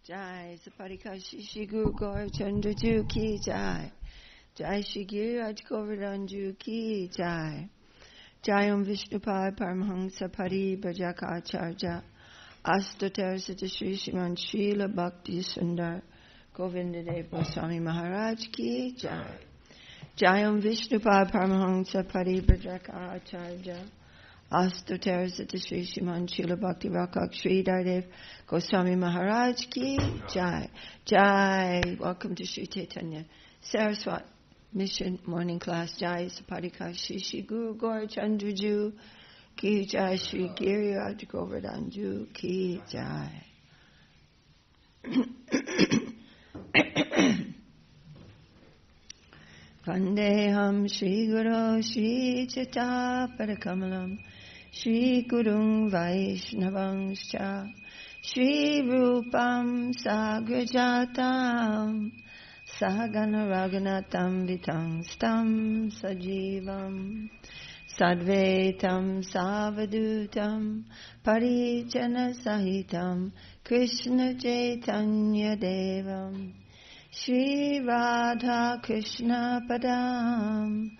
Jai Saparikashi Shri Guru Gaurachandra Ki Jai. Jai Shri Giriraj Govardhan Ki Jai. Jayam Vishnupad Paramhamsa Pari Bhajaka Ācārya Astotar Sita Shri Śrīman Śrīla Bhakti Sundar Govindadev Goswāmī Maharaj Ki Jai. Jayam Vishnupad Paramhamsa Pari Bhajaka Ācārya Astotar Sita Shri Śrīman Śrīla Bhakti Rakak Śrīdhar Goswāmī Maharaj Ki Jai. Jai. Welcome to Śrī Chaitanya Sāraswat Mission Morning Class. Jai Saparikashi Shri Guru Gaurachandra Ki Jai. Shri Giriraj Govardhan Ki Jai. Vandeham Shri Guru Shri Chaitanya Shri Gurung Vaishnavangscha Shri Rūpam Sagrajatam Sahagana Raghunatam Vitam Stam Sajivam Sadvaitam Savadutam Parijana Sahitam Krishna Chaitanya Devam Shri Radha Krishna Padam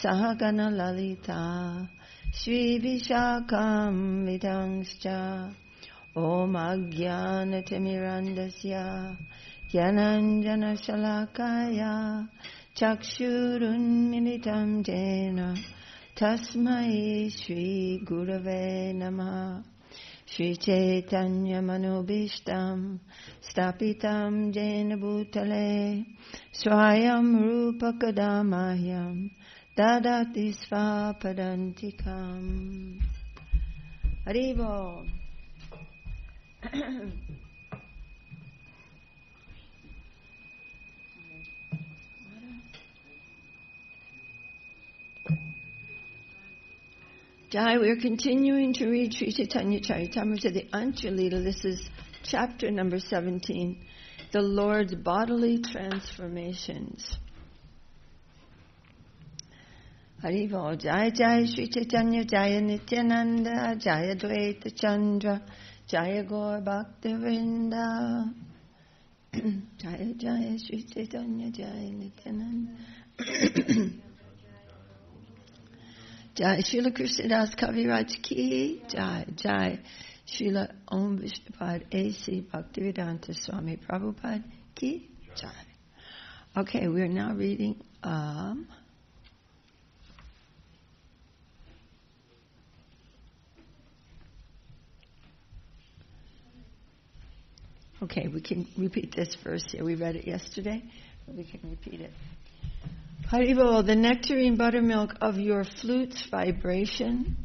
Sahagana Lalita Shri Vishakam Vidangscha Om Ajnana Timirandasya Gyananjana Shalakaya Chakshurunmilitam Jena Tasmai Shri Gurave Namaha. Shri Chaitanya Manobishtam Stapitam Jena Bhutale Swayam Rupa Kadamahyam Dadati Svapadantikam. Haribo. Jai, we are continuing to read Śrī Chaitanya Charitāmṛta, the Antya-līlā. This is chapter number 17, the Lord's bodily transformations. Haribo. Jai Jai Śrī Chaitanya Jaya Nityananda Jaya Dvaita Chandra Jaya Gaur Bhakta Vrinda. Jaya Jaya Śrī Chaitanya Jaya Nityananda. Jai Śrīla Krishnadas Kaviraj Ki Jai. Jai Śrīla Om Vishnupad A.C. Bhaktivedanta Swami Prabhupada Ki Jai. Okay, we are now reading okay, we can repeat this verse here. We read it yesterday, but we can repeat it. Haribo, the nectarine buttermilk of your flute's vibration,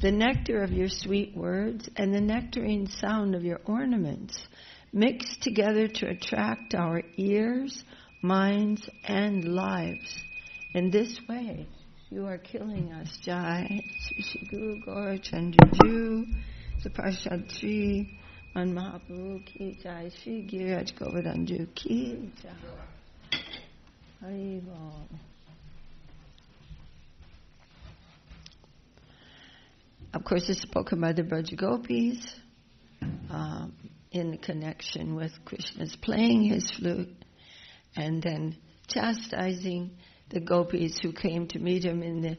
the nectar of your sweet words, and the nectarine sound of your ornaments mix together to attract our ears, minds, and lives. In this way, you are killing us. Jai, Shri Guru Gaurachandra, the Parshad Shri Man Mahaprabhu Ki Jai, Shri Giriraj Govardhan Ki Jai. Haribo. Of course, it's spoken by the Braja Gopis in connection with Krishna's playing his flute and then chastising the gopis who came to meet him in the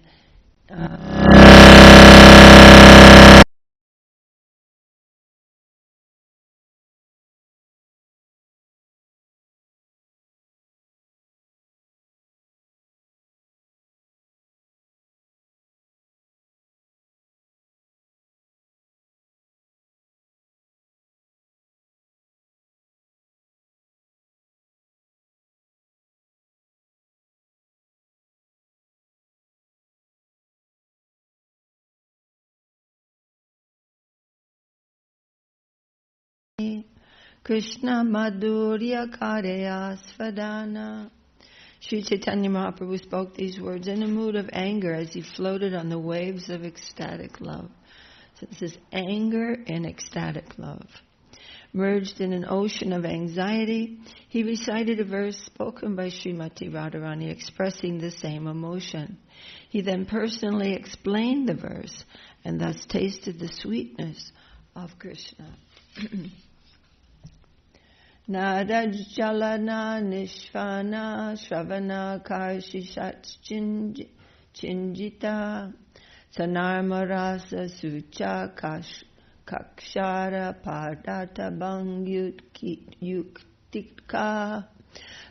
Krishna Madhurya Karya Svadana. Śrī Chaitanya Mahaprabhu spoke these words in a mood of anger as he floated on the waves of ecstatic love. So this is anger and ecstatic love. Merged in an ocean of anxiety, he recited a verse spoken by Śrīmatī Radharani expressing the same emotion. He then personally explained the verse and thus tasted the sweetness of Krishna. Nadajjalana nishvana shravana karshishat chinjita sanarmarasa sucha kakshara pardata yuktika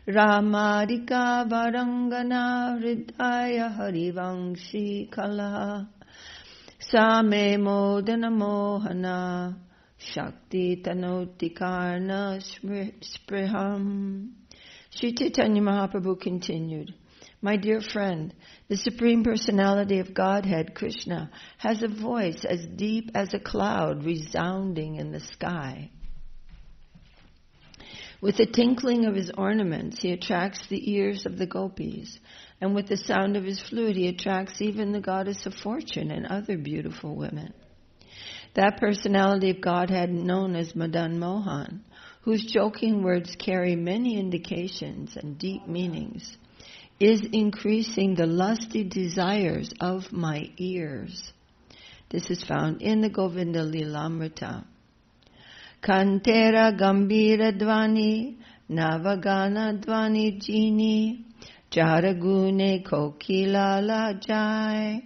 ramarika varangana hridaya harivangshi kala same modana mohana Shakti tanoti karna spriham. Śrī Chaitanya Mahaprabhu continued, my dear friend, the Supreme Personality of Godhead, Krishna, has a voice as deep as a cloud resounding in the sky. With the tinkling of his ornaments, he attracts the ears of the gopis, and with the sound of his flute, he attracts even the goddess of fortune and other beautiful women. That personality of Godhead known as Madan Mohan, whose joking words carry many indications and deep meanings, is increasing the lusty desires of my ears. This is found in the Govinda Lilamrita. Kantera Gambira Dhvani, Navagana Dhvani Jini, Jaragune Kokila La Jai.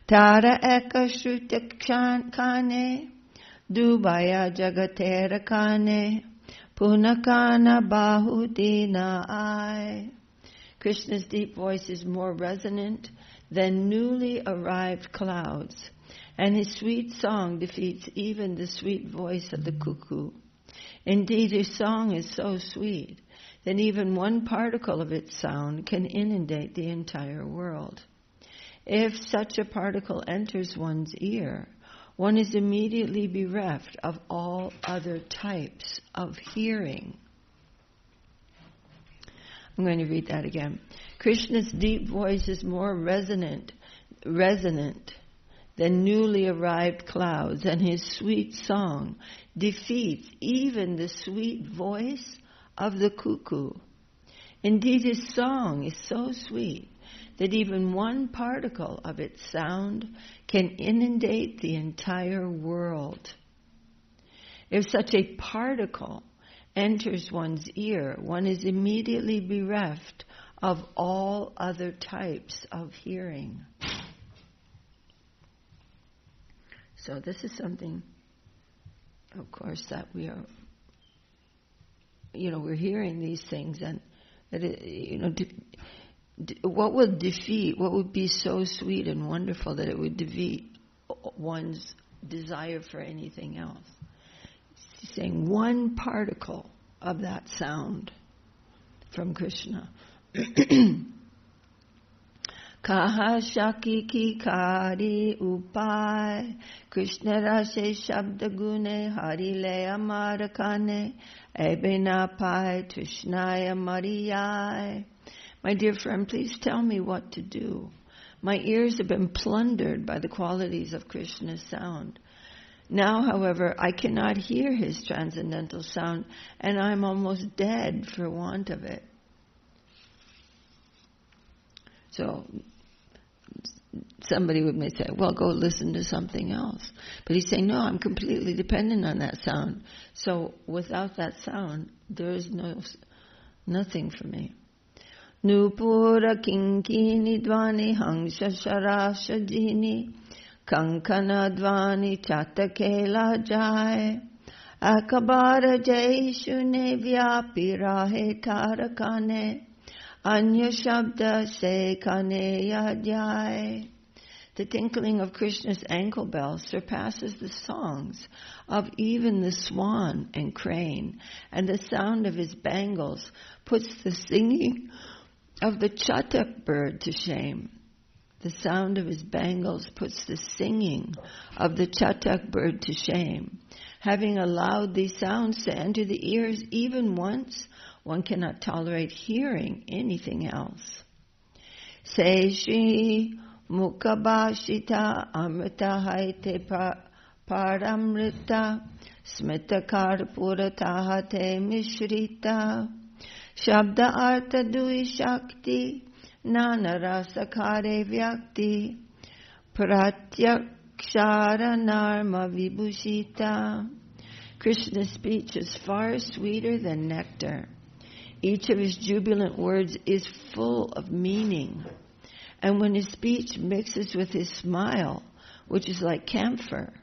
Tara eka shruta kane, dubaya jagatera kane, punakana bahudina ai. Krishna's deep voice is more resonant than newly arrived clouds, and his sweet song defeats even the sweet voice of the cuckoo. Indeed, his song is so sweet that even one particle of its sound can inundate the entire world. If such a particle enters one's ear, one is immediately bereft of all other types of hearing. I'm going to read that again. Krishna's deep voice is more resonant than newly arrived clouds, and his sweet song defeats even the sweet voice of the cuckoo. Indeed, his song is so sweet that even one particle of its sound can inundate the entire world. If such a particle enters one's ear, one is immediately bereft of all other types of hearing. So this is something, of course, that we are, we're hearing these things, and that what would be so sweet and wonderful that it would defeat one's desire for anything else? He's saying one particle of that sound from Krishna. Kaha shaki ki kari upay, Krishna rase shabda gune hari le amara kane, ebena pai trishnaya mariyai. My dear friend, please tell me what to do. My ears have been plundered by the qualities of Krishna's sound. Now, however, I cannot hear his transcendental sound, and I'm almost dead for want of it. So, somebody may say, well, go listen to something else. But he's saying, no, I'm completely dependent on that sound. So, without that sound, there is nothing for me. Nupura kinkini dvani hangsha sharasha jini kankana dvani chatakela jai akabara jai shune vyapi rahe tarakane anya shabda se kane yadjai. The tinkling of Krishna's ankle bells surpasses the songs of even the swan and crane, and the sound of his bangles puts the singing of the chatak bird to shame. The sound of his bangles puts the singing of the chatak bird to shame. Having allowed these sounds to enter the ears even once, one cannot tolerate hearing anything else. Say Shri Mukhabhashita Amrita Haite Paramrita Smita Karpura Tahate Mishrita Shabda Artha Dui Shakti Nana Rasakare Vyakti Pratyakshara Narma Vibhushita. Krishna's speech is far sweeter than nectar. Each of his jubilant words is full of meaning. And when his speech mixes with his smile, which is like camphor,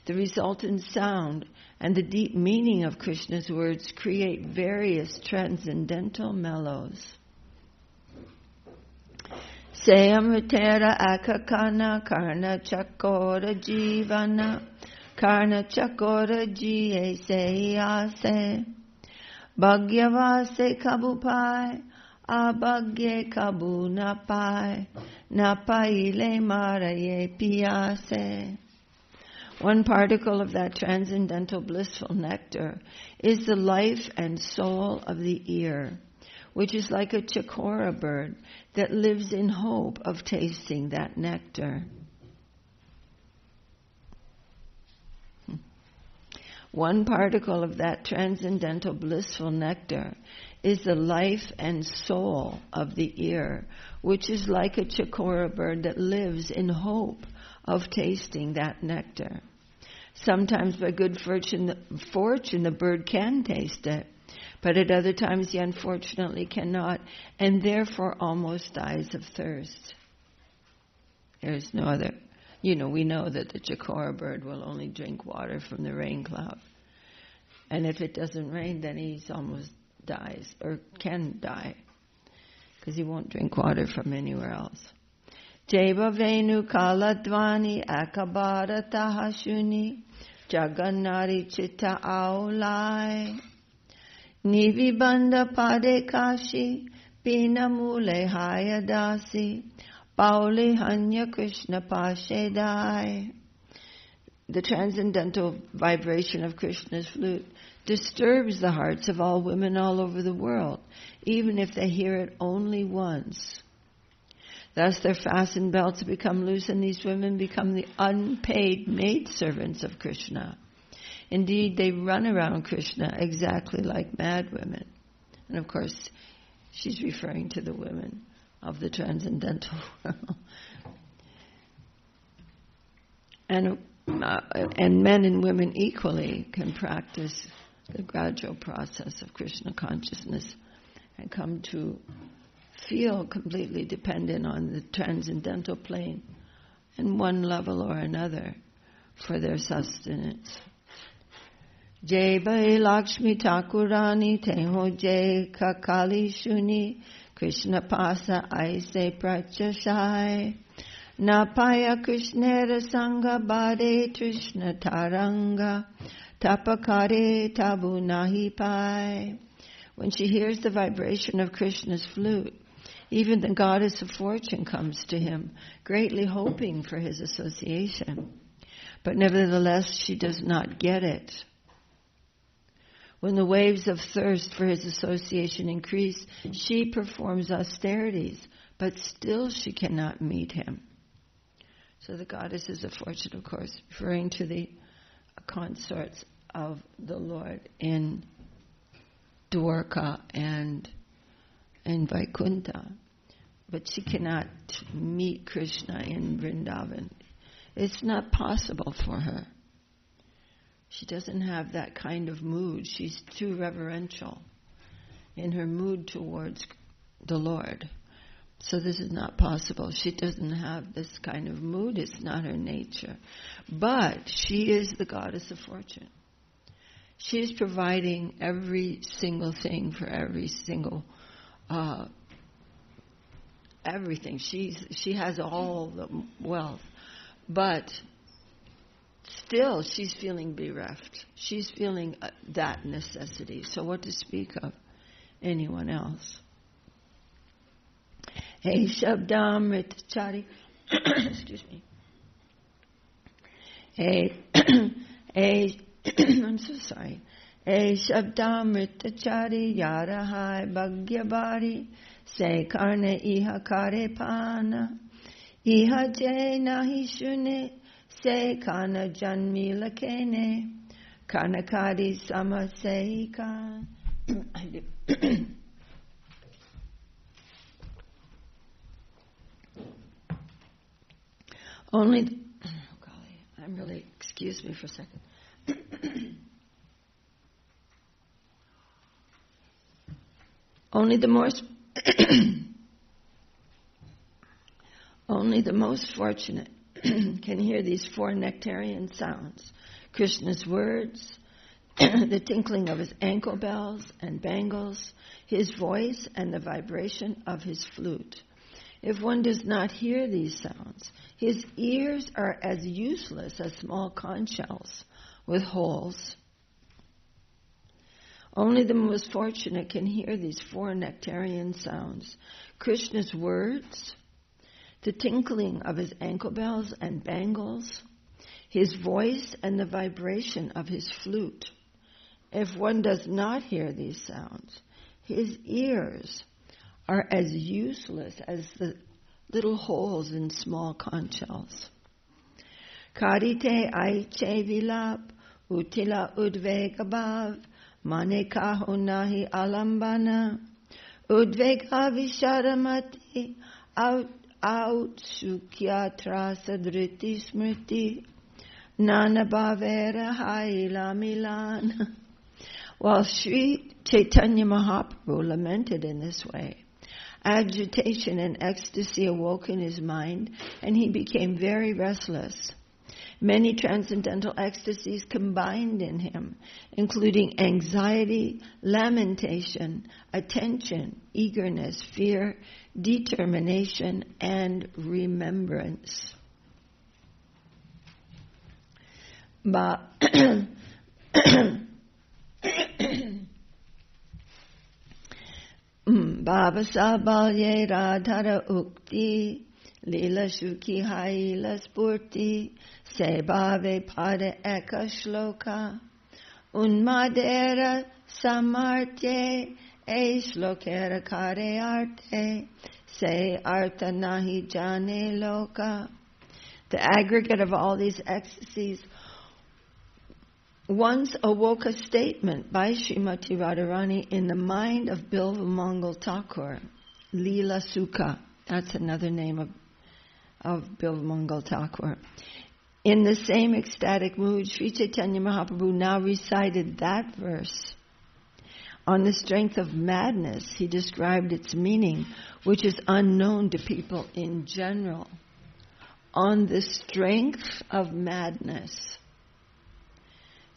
the resultant sound and the deep meaning of Krishna's words create various transcendental mellows. Sayamritera akakana karna chakora jivana karna chakora jiye seyase bhagyavase kabupai abhagye kabu napai napaile maraye piyase. One particle of that transcendental blissful nectar is the life and soul of the ear, which is like a chakora bird that lives in hope of tasting that nectar. One particle of that transcendental blissful nectar is the life and soul of the ear, which is like a chakora bird that lives in hope of tasting that nectar. Sometimes by good fortune, the bird can taste it, but at other times he unfortunately cannot, and therefore almost dies of thirst. There's no other. We know that the chakora bird will only drink water from the rain cloud. And if it doesn't rain, then he almost dies, or can die, because he won't drink water from anywhere else. Jeva venu kala dhvani akabara tahashuni jagannari chitta aulai nivibanda pade kashi pina mule hayadasi pauli hanya Krishna pashedai. The transcendental vibration of Krishna's flute disturbs the hearts of all women all over the world, even if they hear it only once. Thus their fastened belts become loose, and these women become the unpaid maidservants of Krishna. Indeed, they run around Krishna exactly like mad women. And of course, she's referring to the women of the transcendental world. And men and women equally can practice the gradual process of Krishna consciousness and come to feel completely dependent on the transcendental plane in one level or another for their sustenance. Jai Bhai Lakshmi Thakurani Teho Jai Kakali Shuni Krishna Pasa Aise Prachashai Napaya Krishnera Sangha Bade Krishna Taranga Tapakare Tabu Nahi Pai. When she hears the vibration of Krishna's flute, even the goddess of fortune comes to him, greatly hoping for his association. But nevertheless, she does not get it. When the waves of thirst for his association increase, she performs austerities, but still she cannot meet him. So the goddesses of fortune, of course, referring to the consorts of the Lord in Dwarka and Vaikuntha. But she cannot meet Krishna in Vrindavan. It's not possible for her. She doesn't have that kind of mood. She's too reverential in her mood towards the Lord. So this is not possible. She doesn't have this kind of mood. It's not her nature. But she is the goddess of fortune. She is providing every single thing for every single everything. She has all the wealth. But still, she's feeling bereft. She's feeling that necessity. So what to speak of anyone else? Hey Shabdamrita Chari. Excuse me. Hey, I'm so sorry. Hey Shabdamrita Chari Yarahai Bhagyabari Se Karne Iha Kare Pana Iha Je Nahi Shune Se Kana Janmi Lakene Kanakari Sama Seika. Only, oh golly, I'm really, excuse me for a second. Only the most fortunate can hear these four nectarian sounds: Krishna's words, the tinkling of his ankle bells and bangles, his voice, and the vibration of his flute. If one does not hear these sounds, his ears are as useless as small conch shells with holes. Only the most fortunate can hear these four nectarian sounds: Krishna's words, the tinkling of his ankle bells and bangles, his voice, and the vibration of his flute. If one does not hear these sounds, his ears are as useless as the little holes in small conch shells. Karite aiche vilap, utila udvegabav, maneka hunahi alambana, udvega visharamati, out sukya trasadriti smriti, nanabhavera haila milan. While Śrī Chaitanya Mahaprabhu lamented in this way, agitation and ecstasy awoke in his mind, and he became very restless. Many transcendental ecstasies combined in him, including anxiety, lamentation, attention, eagerness, fear, determination, and remembrance. Bhava Sabalye Radhara Ukti Lila Shuki Haila Spurti Se Bhave Pada Eka Shloka Unmadera Samartye E Shlokera Kare Arte Se Arta Nahi Jane Loka. The aggregate of all these ecstasies once awoke a statement by Śrīmati Radharani in the mind of Bilvamangal Thakur, Leela Sukha. That's another name of Bilvamangal Thakur. In the same ecstatic mood, Śrī Chaitanya Mahaprabhu now recited that verse. On the strength of madness, he described its meaning, which is unknown to people in general. On the strength of madness.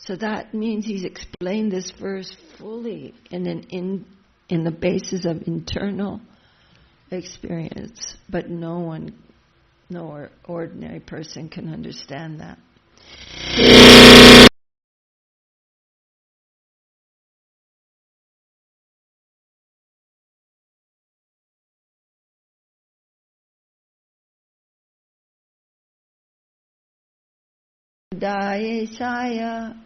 So that means he's explained this verse fully in the basis of internal experience, but no ordinary person can understand that. Dayesaya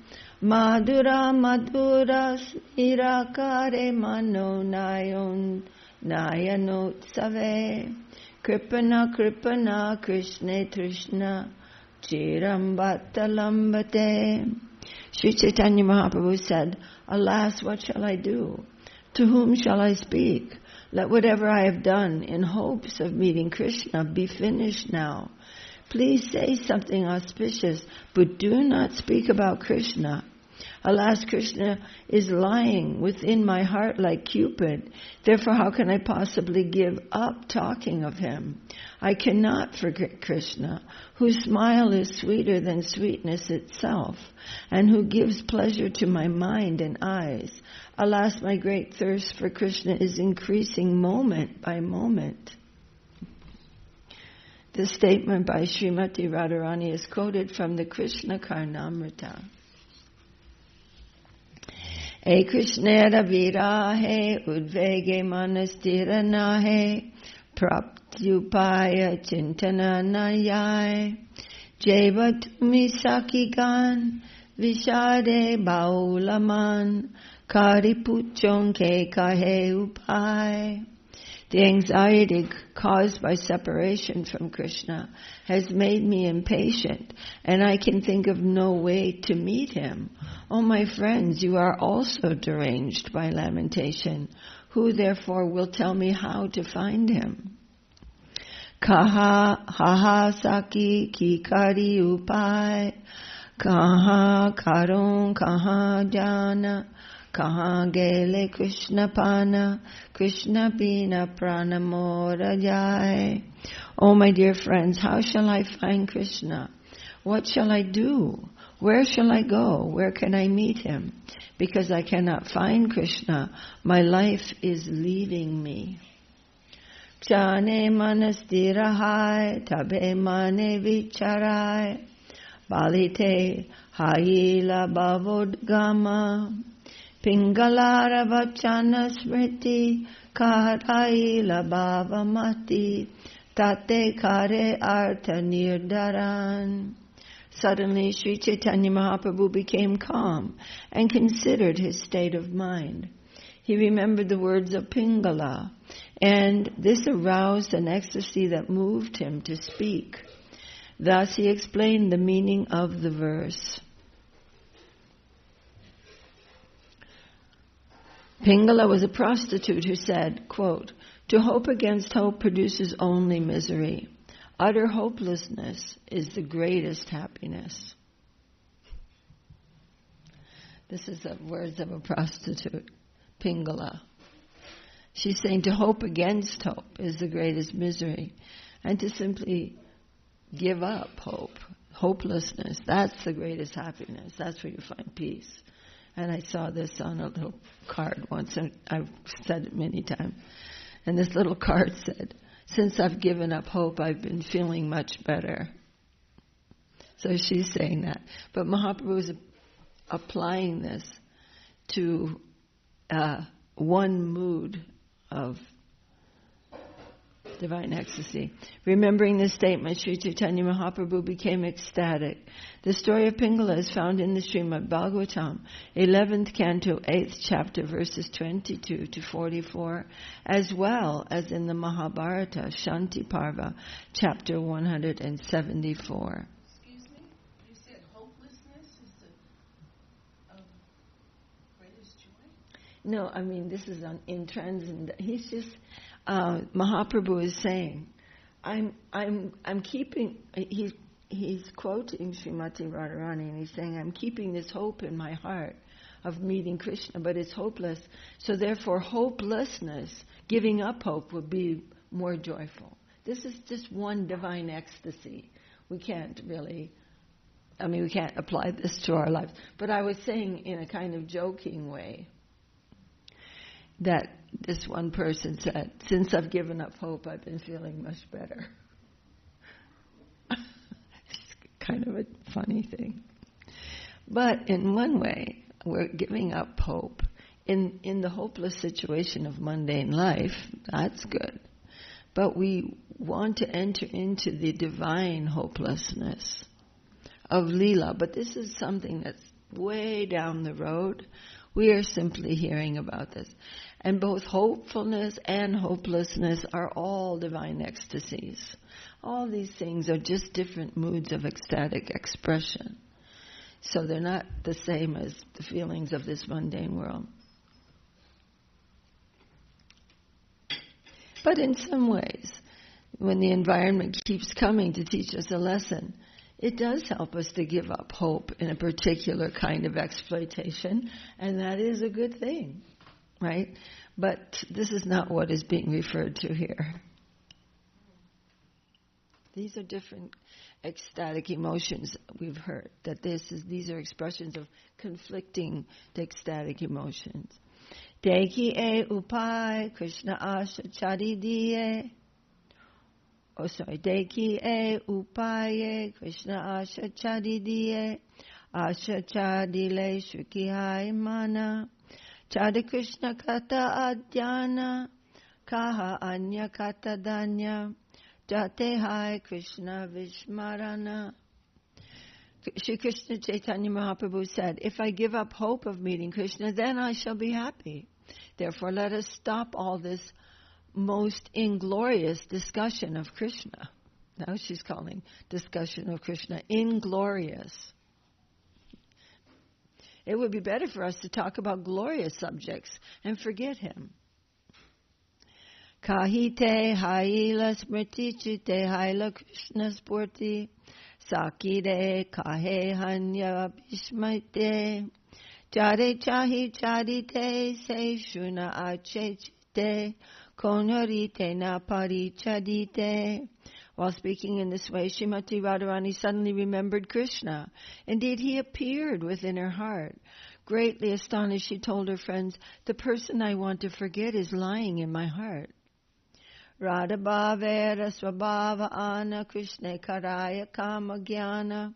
Madhura Madhura Snirakare Mano Nayanotsave Kripana Kripana Krishna Krishna Chirambatalambate. Śrī Chaitanya Mahaprabhu said, "Alas, what shall I do? To whom shall I speak? Let whatever I have done in hopes of meeting Krishna be finished now. Please say something auspicious, but do not speak about Krishna. Alas, Krishna is lying within my heart like Cupid. Therefore, how can I possibly give up talking of him? I cannot forget Krishna, whose smile is sweeter than sweetness itself, and who gives pleasure to my mind and eyes. Alas, my great thirst for Krishna is increasing moment by moment." This statement by Śrīmati Radharani is quoted from the Krishna Karnamrita. E Krishnera virahe udvege manastira nahe praptyupaya chintana nayai jeva tumi sakigan vishade baulaman karipuchonke kahe upai. The anxiety caused by separation from Krishna has made me impatient, and I can think of no way to meet him. O my friends, you are also deranged by lamentation. Who therefore will tell me how to find him? Kaha haha saki ki kari upai, kaha karon kaha jana, kahan gele Krishna pana, Krishna bina pranamora jai. Oh, my dear friends, how shall I find Krishna? What shall I do? Where shall I go? Where can I meet him? Because I cannot find Krishna, my life is leaving me. Kshane manastirahai, tabe mane vicharai, balite hayila bhavodgama, pingalara vachana smriti, kahayila bhavamati, tate kare artha nirdaran. Suddenly, Śrī Chaitanya Mahaprabhu became calm and considered his state of mind. He remembered the words of Pingala, and this aroused an ecstasy that moved him to speak. Thus he explained the meaning of the verse. Pingala was a prostitute who said, quote, "To hope against hope produces only misery. Utter hopelessness is the greatest happiness." This is the words of a prostitute, Pingala. She's saying to hope against hope is the greatest misery. And to simply give up hope, hopelessness, that's the greatest happiness. That's where you find peace. And I saw this on a little card once, and I've said it many times. And this little card said, "Since I've given up hope, I've been feeling much better." So she's saying that. But Mahaprabhu is applying this to one mood of divine ecstasy. Remembering this statement, Śrī Chaitanya Mahaprabhu became ecstatic. The story of Pingala is found in the Srimad Bhagavatam, 11th canto, 8th chapter, verses 22 to 44, as well as in the Mahabharata, Shanti Parva, chapter 174. Excuse me? You said hopelessness is the greatest joy? No, I mean, this is in transcendent. He's just... Mahaprabhu is saying, I'm keeping. He's quoting Śrīmati Radharani, and he's saying, I'm keeping this hope in my heart of meeting Krishna, but it's hopeless. So therefore, hopelessness, giving up hope, would be more joyful. This is just one divine ecstasy. We can't really. We can't apply this to our lives. But I was saying in a kind of joking way that this one person said, "Since I've given up hope, I've been feeling much better." It's kind of a funny thing. But in one way, we're giving up hope. In the hopeless situation of mundane life, that's good. But we want to enter into the divine hopelessness of Leela. But this is something that's way down the road. We are simply hearing about this. And both hopefulness and hopelessness are all divine ecstasies. All these things are just different moods of ecstatic expression. So they're not the same as the feelings of this mundane world. But in some ways, when the environment keeps coming to teach us a lesson, it does help us to give up hope in a particular kind of exploitation, and that is a good thing, right? But this is not what is being referred to here. These are different ecstatic emotions we've heard, that these are expressions of conflicting ecstatic emotions. Deki e upai Krishna ācāryas diye. Deki e upaye Krishna ācāryas diye. Ācāryas shukihai mana. Chada Krishna kata adhyana. Kaha anya kata danya. Jate hai Krishna vishmarana. Śrī Krishna Chaitanya Mahaprabhu said, if I give up hope of meeting Krishna, then I shall be happy. Therefore, let us stop all this most inglorious discussion of Krishna. Now she's calling discussion of Krishna inglorious. It would be better for us to talk about glorious subjects and forget him. Kahite haila smriti chite haila Krishna spurti sakire kahe hanya bhishmaite Chare chahi charite se shuna achete konarite na parichadite. While speaking in this way, Śrīmatī Radharani suddenly remembered Krishna. Indeed, he appeared within her heart. Greatly astonished, she told her friends, "The person I want to forget is lying in my heart." Radha bhavera swabhava ana Krishna karaya kama jnana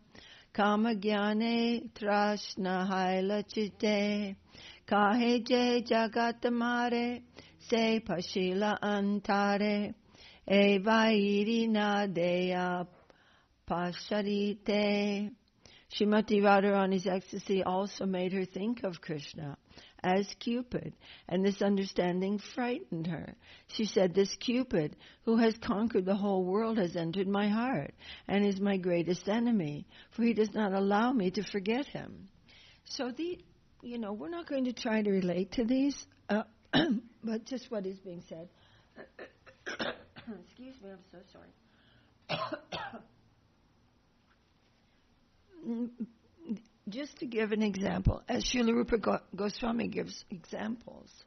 trashna haila chitte kahe je jagatamare se pashila antare e vairi nadeya pasharite. Śrīmatī Radharani's ecstasy also made her think of Krishna as Cupid, and this understanding frightened her. She said, "This Cupid, who has conquered the whole world, has entered my heart and is my greatest enemy, for he does not allow me to forget him." So we're not going to try to relate to these, but just what is being said. Excuse me, I'm so sorry. Just to give an example, as Śrīla Rūpa Goswāmī gives examples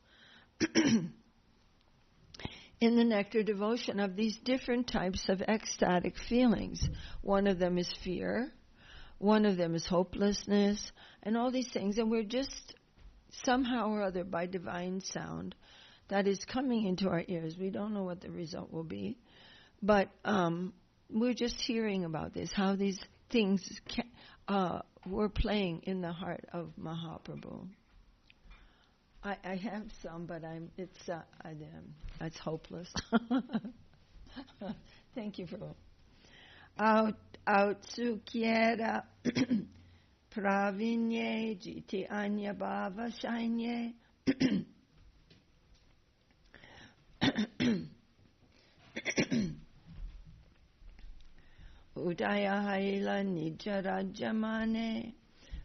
in the Nectar devotion of these different types of ecstatic feelings. One of them is fear, one of them is hopelessness, and all these things. And we're just somehow or other, by divine sound that is coming into our ears, we don't know what the result will be, but we're just hearing about this, how these things were playing in the heart of Mahaprabhu. I have some, but it's hopeless. Thank you for out sukyera pravinye jiti anya bhava shanye Udaya haila nijaraja mane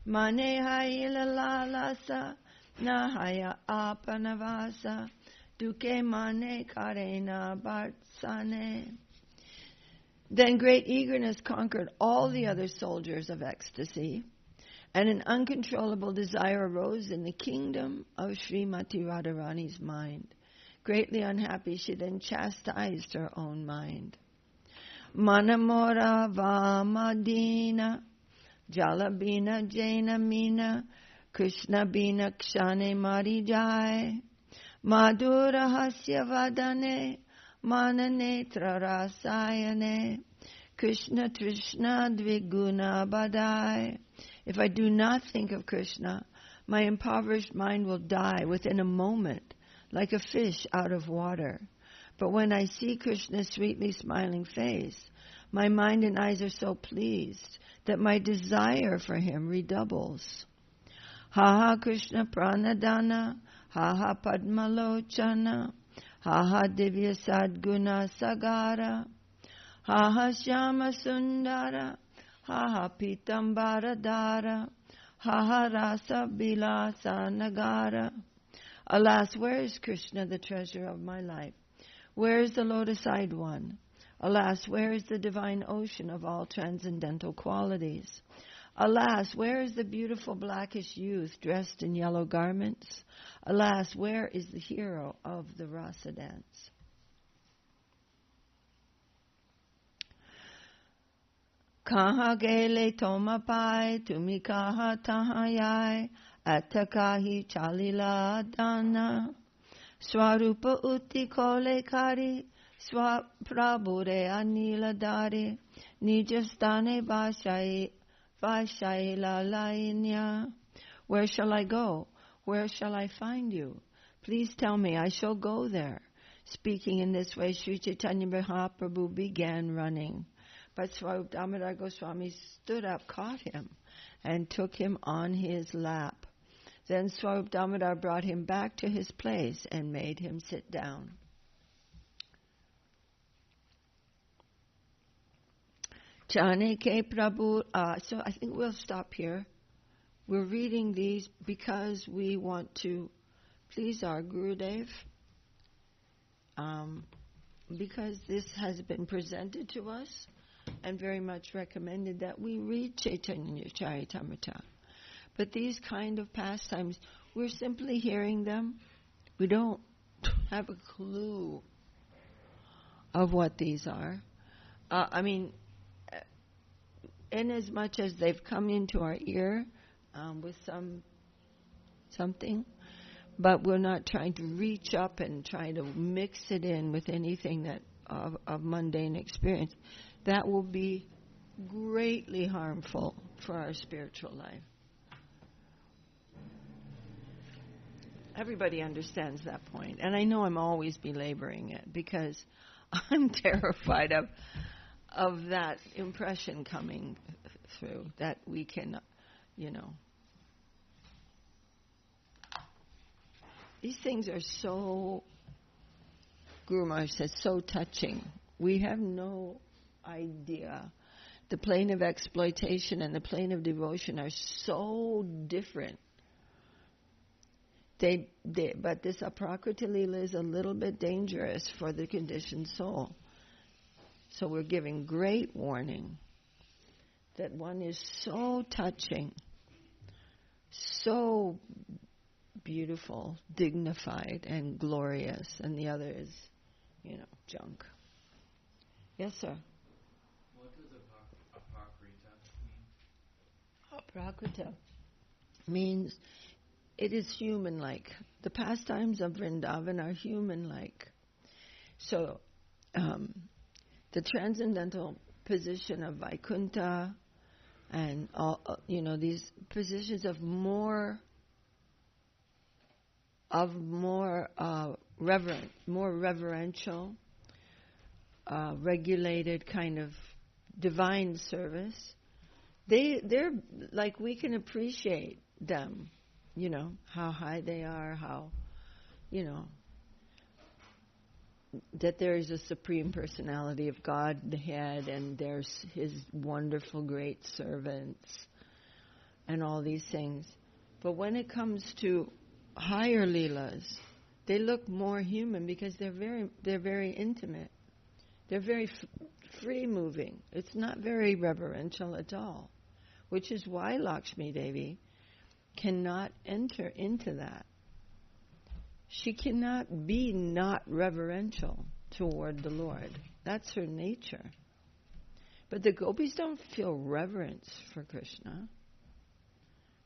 haila lalasa nahaya apanavasa duke mane karena bhatsane. Then great eagerness conquered all the other soldiers of ecstasy, and an uncontrollable desire arose in the kingdom of Śrīmatī Radharani's mind. Greatly unhappy, she then chastised her own mind. Manamora vamadina jalabina jaina mina Krishna bina kshane marijai madhura hasya vadane mananetra rasayane Krishna trishna dviguna badai. If I do not think of Krishna, my impoverished mind will die within a moment, like a fish out of water. But when I see Krishna's sweetly smiling face, my mind and eyes are so pleased that my desire for him redoubles. Ha ha Krishna pranadana, ha ha padmalochana, ha ha divya sadguna sagara, ha ha shyama sundara, ha ha pitambara dara, ha ha rasa bilasa nagara. Alas, where is Krishna, the treasure of my life? Where is the lotus-eyed one? Alas, where is the divine ocean of all transcendental qualities? Alas, where is the beautiful blackish youth dressed in yellow garments? Alas, where is the hero of the rasa dance? Kaha gele tomapai tumi kaha tahayai atakahi chalila dana Swarupa uti kole kari, swaprabhure aniladari, nijastane vashai lalainya. Where shall I go? Where shall I find you? Please tell me, I shall go there. Speaking in this way, Śrī Chaitanya Mahaprabhu began running. But Swarupa Damodar Goswami stood up, caught him, and took him on his lap. Then Swarupa Damodar brought him back to his place and made him sit down. Jani ke Prabhu. So I think we'll stop here. We're reading these because we want to please our Gurudev. Because this has been presented to us and very much recommended that we read Chaitanya Charitāmṛta. But these kind of pastimes, we're simply hearing them. We don't have a clue of what these are. In as much as they've come into our ear with something, but we're not trying to reach up and try to mix it in with anything that of mundane experience. That will be greatly harmful for our spiritual life. Everybody understands that point, and I know I'm always belaboring it because I'm terrified of that impression coming through, that we can, these things are so, Guru Maharaj says, so touching. We have no idea. The plane of exploitation and the plane of devotion are so different. But this Antya-līlā is a little bit dangerous for the conditioned soul. So we're giving great warning that one is so touching, so beautiful, dignified, and glorious, and the other is, junk. Yes, sir? What does ācāryas mean? Ācāryas means it is human-like. The pastimes of Vrindavan are human-like. So, the transcendental position of Vaikuntha and all, these positions of more reverential, regulated kind of divine service. They're like, we can appreciate them, how high they are, how, that there is a supreme personality of God, the head, and there's his wonderful great servants and all these things. But when it comes to higher leelas, they look more human because they're very intimate. They're very free moving. It's not very reverential at all, which is why Lakshmi Devi cannot enter into that. She cannot be not reverential toward the Lord. That's her nature. But the gopis don't feel reverence for Krishna.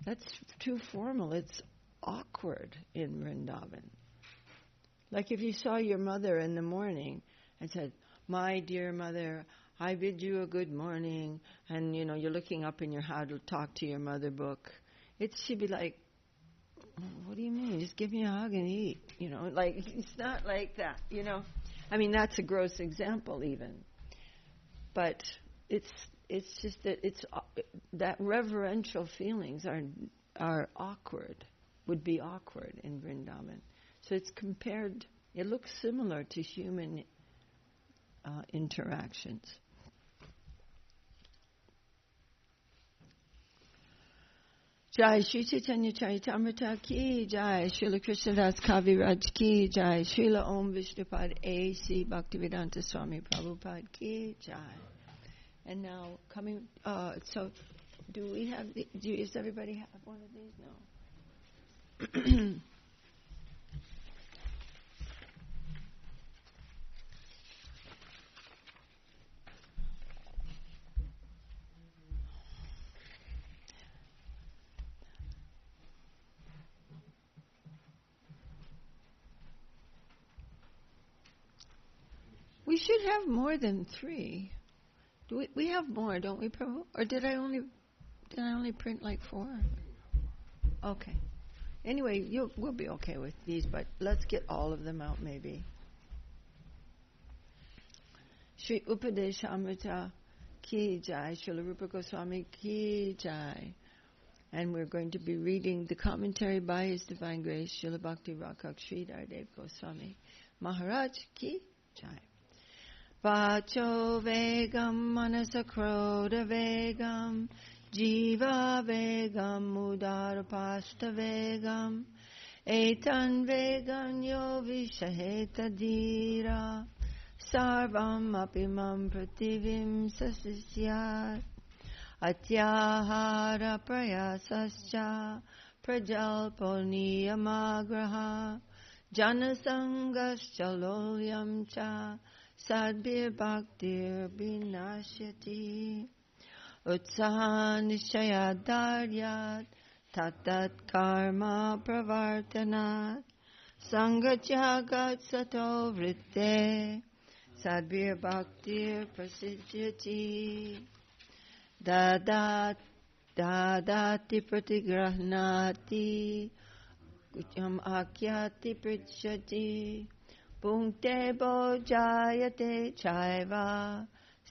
That's too formal. It's awkward in Vrindavan. Like if you saw your mother in the morning and said, "My dear mother, I bid you a good morning," and you're looking up in your how to talk to your mother book, she'd be like, "What do you mean? Just give me a hug and eat." Like it's not like that. That's a gross example even, but it's just that that reverential feelings are awkward. Would be awkward in Vrindavan. So it's compared. It looks similar to human interactions. Jai Śrī Chaitanya Charitāmṛta ki Jai, Śrīla Krishnadas Kaviraj ki Jai, Śrīla Om Vishnupad A.C. Bhaktivedanta Swami Prabhupada ki Jai. And now coming, so does everybody have one of these? No. We should have more than 3. We have more, don't we, Prabhu? Or did I only print like 4? Okay. Anyway, we'll be okay with these, but let's get all of them out maybe. Śrī Upadeśāmṛta ki Jai, Śrīla Rūpa Goswāmī ki Jai. And we're going to be reading the commentary by His Divine Grace, Śrīla Bhakti Rakak Śrīdhar Goswāmī Mahārāja ki Jai. Vacho vegam manasa krodha vegam jiva vegam udarapasta vegam etan vegan yo vishaheta dhira sarvam apimam prativim sasisyat atyahara prayasascha prajalpo niyamagraha janasangascha lolyam cha sadbir bhaktir vinashyati utsaha nishayadaryat tatat karma pravartanat sangacyagat sato vritte sadbir bhaktir prasidyati dadati pratigrahnati kutyam akyati pritshati punkte bojayate chaiva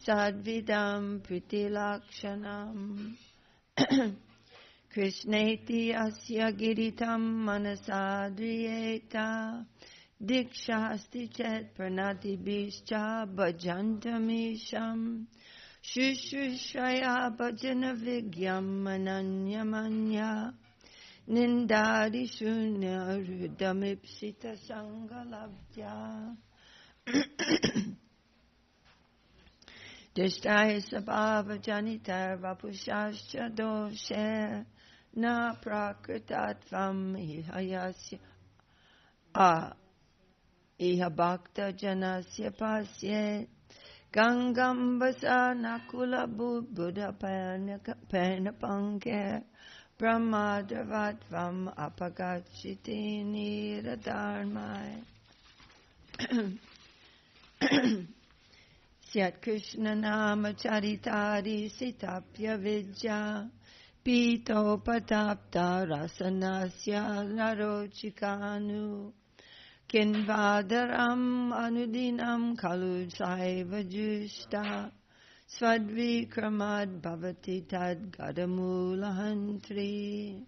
sadvidam pritilakshanam krishneti asya giritam manasadriyeta dikshasti chet pranati bischa bhajantamisham shushraya bhajana vigyam ananyamanya nindadi shunya rudamipsita sangalabdya dishtaya sabhava janitar vapushascha doshe na prakritatvam ihayasya iha bhakta janasya pasyet gangam vasa nakula buddha panapanke brahmadravatvam apagachiti niradharmai Syat Krishna nama charitari sitapya vidya pito patapta rasanasya narochikanu kinvadaram anudinam kalu saiva jushta svadvikramad bhavati tad gadamulahantri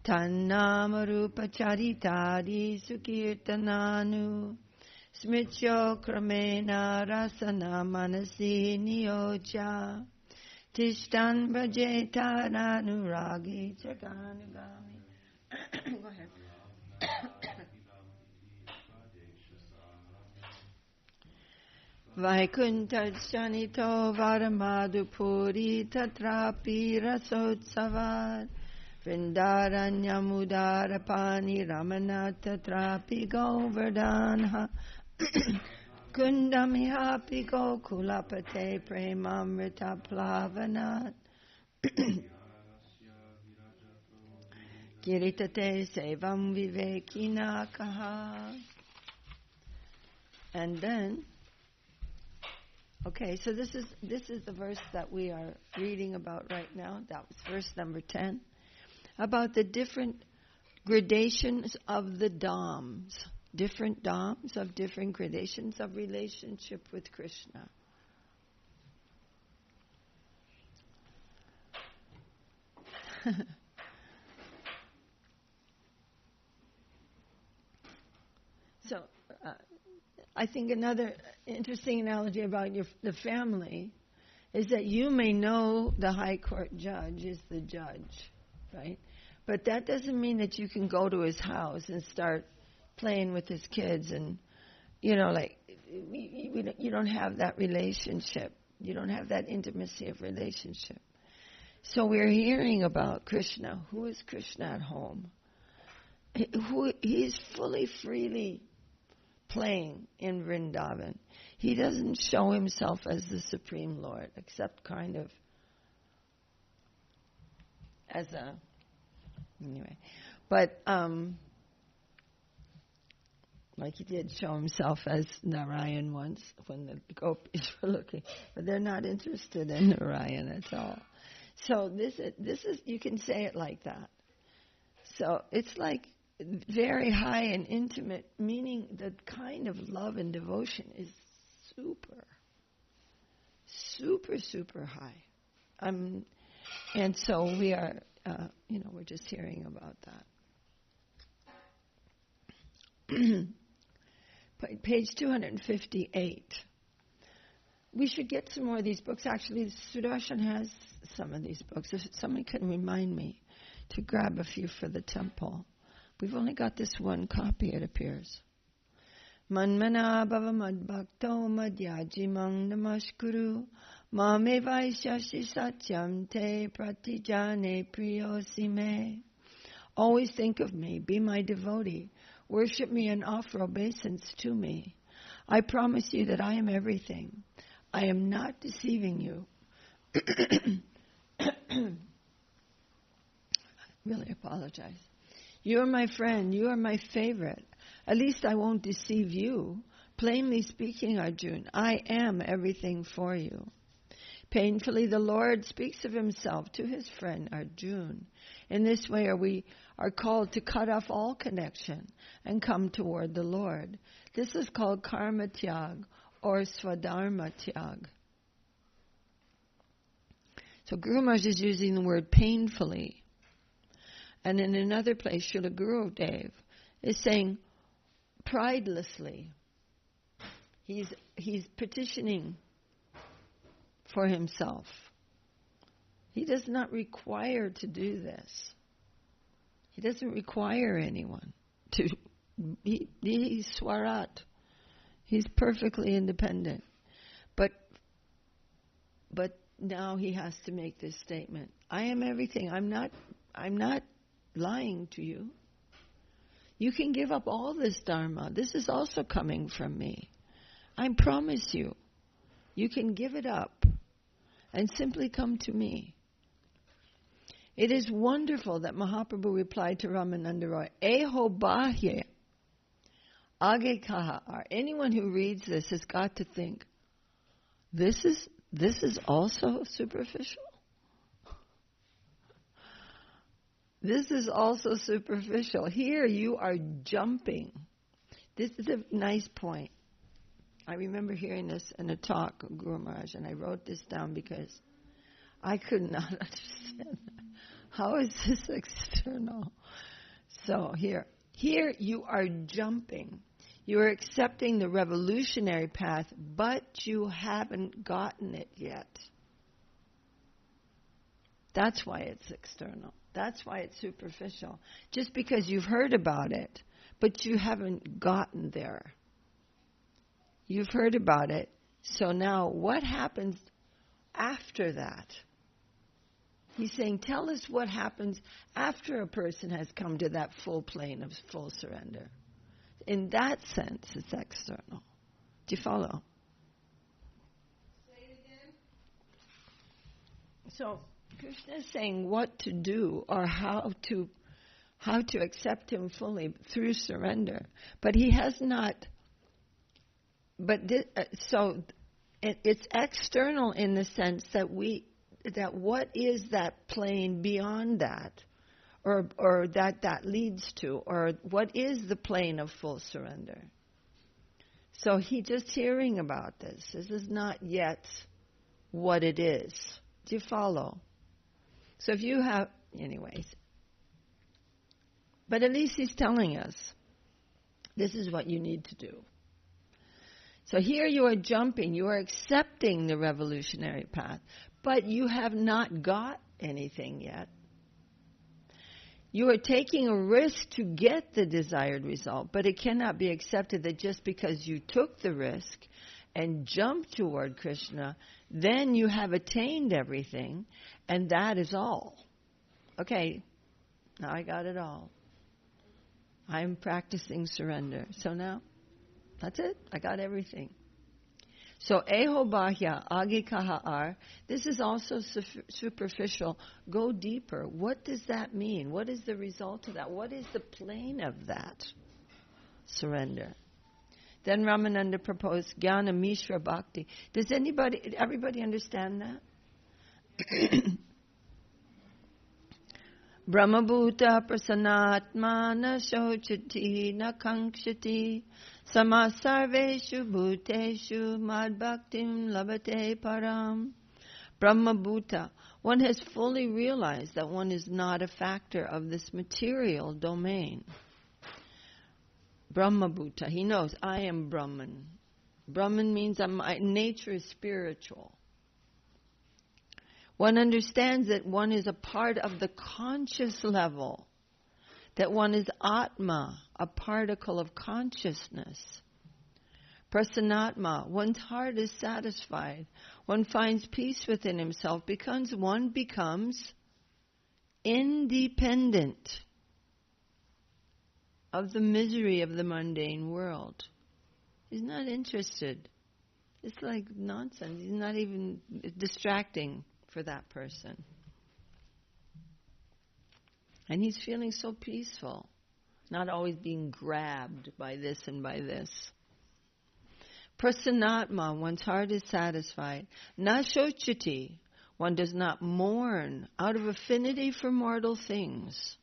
tannama rupa charitari sukirtananu Smrityo kramena rasana manasi niyoja tishtan brajeta nanuragi chaganugami. Go ahead. Vaikunta Janito Varamadupuri Tatrapi Rasotsavat Vrindaranyamudharapani Ramana Tatrapi Govardhanha Kundamihapi Gokulapate Premamrita Plavanat Kiritate Sevam Vivekina Kaha. And then, okay, so this is the verse that we are reading about right now. That was verse number 10. About the different gradations of the Dhams. Different Dhams of different gradations of relationship with Krishna. So, I think another interesting analogy about the family is that you may know the high court judge is the judge, right? But that doesn't mean that you can go to his house and start playing with his kids and, you don't have that relationship. You don't have that intimacy of relationship. So we're hearing about Krishna. Who is Krishna at home? He's freely playing in Vrindavan. He doesn't show himself as the Supreme Lord, except kind of as a... Anyway. But... like he did show himself as Narayan once when the gopis were looking. But they're not interested in Narayan at all. So this is you can say it like that. So it's like very high and intimate, meaning the kind of love and devotion is super high. And so we are, we're just hearing about that. Page 258. We should get some more of these books. Actually, Sudarshan has some of these books. If somebody can remind me to grab a few for the temple. We've only got this one copy, it appears. Manmana bhava madbhakto madhyajimang namaskuru. Mame vaisyashi satyam te pratijane priyosi me. Always think of me, be my devotee. Worship me and offer obeisance to me. I promise you that I am everything. I am not deceiving you. Really apologize. You are my friend. You are my favorite. At least I won't deceive you. Plainly speaking, Arjuna, I am everything for you. Painfully, the Lord speaks of himself to his friend Arjuna. In this way, we are called to cut off all connection and come toward the Lord. This is called karma tyag or swadharma tyag. So Guru Maharaj is using the word painfully. And in another place, Śrīla Gurudev is saying pridelessly. He's petitioning for himself. He does not require to do this. He doesn't require anyone to. He's Swarat. He's perfectly independent. But now he has to make this statement. I am everything. I'm not lying to you. You can give up all this dharma. This is also coming from me. I promise you. You can give it up and simply come to me. It is wonderful that Mahaprabhu replied to Ramananda Roy, Eho bahye age kaha. Anyone who reads this has got to think, this is also superficial? This is also superficial. Here you are jumping. This is a nice point. I remember hearing this in a talk of Guru Maharaj, and I wrote this down because I could not understand. How is this external? So here you are jumping. You are accepting the revolutionary path, but you haven't gotten it yet. That's why it's external. That's why it's superficial. Just because you've heard about it, but you haven't gotten there. You've heard about it. So now what happens after that? He's saying, tell us what happens after a person has come to that full plane of full surrender. In that sense, it's external. Do you follow? Say it again. So Krishna is saying what to do or how to accept him fully through surrender. But he has not. So it's external in the sense that what is that plane beyond that, or that leads to, or what is the plane of full surrender? So he just hearing about this. This is not yet what it is. Do you follow? So if you have, anyways. But at least he's telling us, this is what you need to do. So here you are jumping, you are accepting the revolutionary path, but you have not got anything yet. You are taking a risk to get the desired result, but it cannot be accepted that just because you took the risk and jumped toward Krishna, then you have attained everything, and that is all. Okay, now I got it all. I'm practicing surrender. So now, that's it. I got everything. So, eho bahya age kaha'ar, this is also superficial. Go deeper. What does that mean? What is the result of that? What is the plane of that surrender? Then Ramananda proposed Jnana Mishra Bhakti. Does everybody understand that? Brahmabhuta prasanatmana shochati na kankshati samasarveshu bhuteshu madbhaktim labate param. Brahmabhuta, one has fully realized that one is not a factor of this material domain. Brahmabhuta, he knows, I am Brahman. Brahman means my nature is spiritual. One understands that one is a part of the conscious level, that one is Atma, a particle of consciousness. Prasannatma, one's heart is satisfied. One finds peace within himself because one becomes independent of the misery of the mundane world. He's not interested. It's like nonsense. He's not even distracting for that person. And he's feeling so peaceful, not always being grabbed by this and by this. Prasannatma, one's heart is satisfied. Na shochati, one does not mourn out of affinity for mortal things.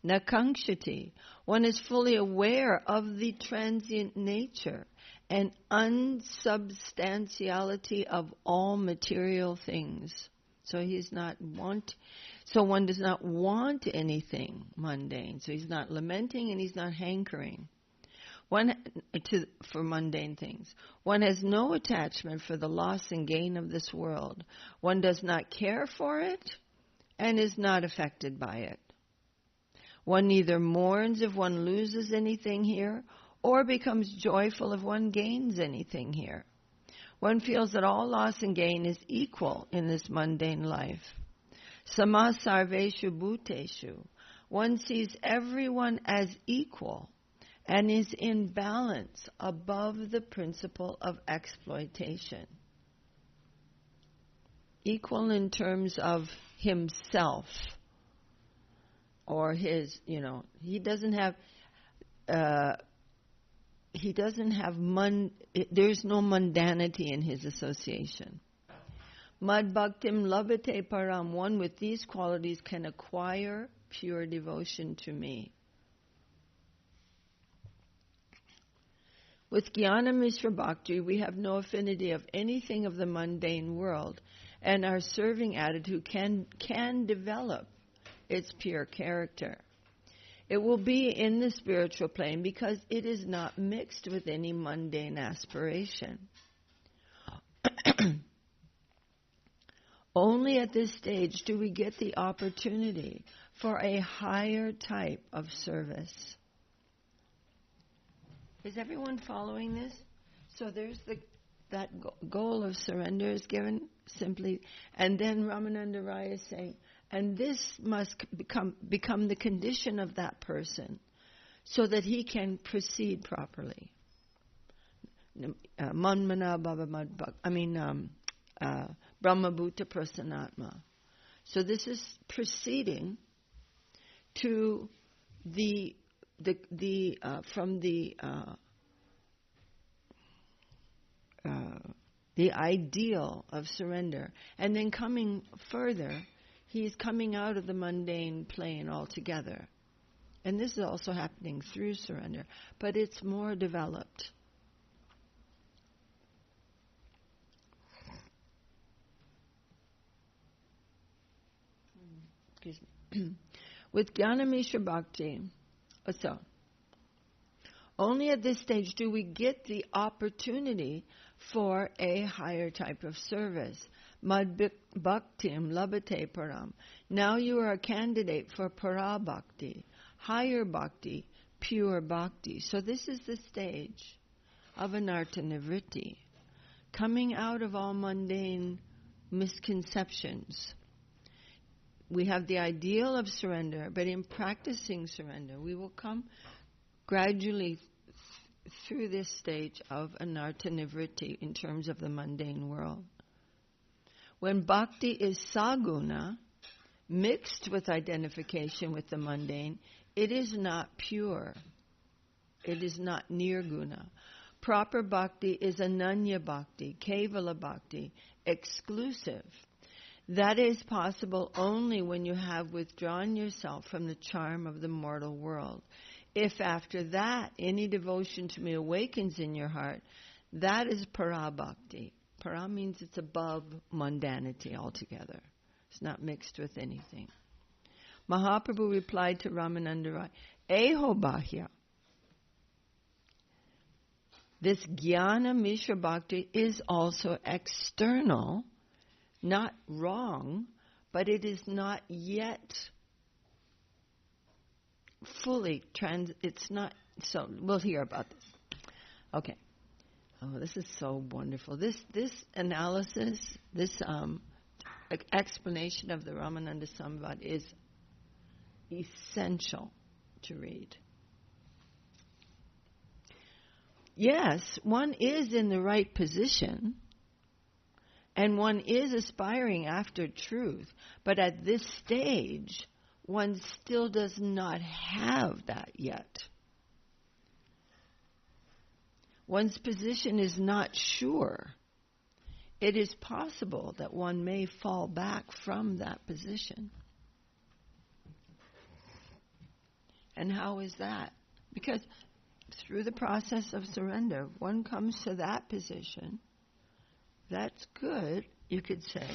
Na kankshati, one is fully aware of the transient nature and unsubstantiality of all material things. So one does not want anything mundane. So he's not lamenting and he's not hankering for mundane things. One has no attachment for the loss and gain of this world. One does not care for it and is not affected by it. One neither mourns if one loses anything here or becomes joyful if one gains anything here. One feels that all loss and gain is equal in this mundane life. Sama sarveshu bhuteshu. One sees everyone as equal and is in balance above the principle of exploitation. Equal in terms of himself or his, he doesn't have there's no mundanity in his association. Mad bhaktim labhate param, one with these qualities can acquire pure devotion to me. With Jnana Mishra Bhakti, we have no affinity of anything of the mundane world, and our serving attitude can develop its pure character. It will be in the spiritual plane because it is not mixed with any mundane aspiration. Only at this stage do we get the opportunity for a higher type of service. Is everyone following this? So there's that goal of surrender is given simply, and then Ramananda Raya is saying, and this must become the condition of that person so that he can proceed properly. Manmana Bhava Brahmabhuta Prasannatma. So this is proceeding to the ideal of surrender, and then coming further, he's coming out of the mundane plane altogether. And this is also happening through surrender, but it's more developed. With Jnana Mishra Bhakti, so only at this stage do we get the opportunity for a higher type of service. Mad bhaktim labhate param. Now you are a candidate for para bhakti, higher bhakti, pure bhakti. So this is the stage of anartha nivritti, coming out of all mundane misconceptions. We have the ideal of surrender, but in practicing surrender, we will come gradually through this stage of anartha nivritti in terms of the mundane world. When bhakti is saguna, mixed with identification with the mundane, it is not pure. It is not nirguna. Proper bhakti is ananya bhakti, kevala bhakti, exclusive. That is possible only when you have withdrawn yourself from the charm of the mortal world. If after that any devotion to me awakens in your heart, that is para bhakti. Para means it's above mundanity altogether. It's not mixed with anything. Mahaprabhu replied to Ramananda Rai, Eho Bahya. This Jnana Mishra Bhakti is also external, not wrong, but it is not yet fully it's not, so we'll hear about this. Okay. Oh, this is so wonderful. This analysis, this explanation of the Ramananda Samvad is essential to read. Yes, one is in the right position, and one is aspiring after truth, but at this stage, one still does not have that yet. One's position is not sure. It is possible that one may fall back from that position. And how is that? Because through the process of surrender, one comes to that position. That's good, you could say.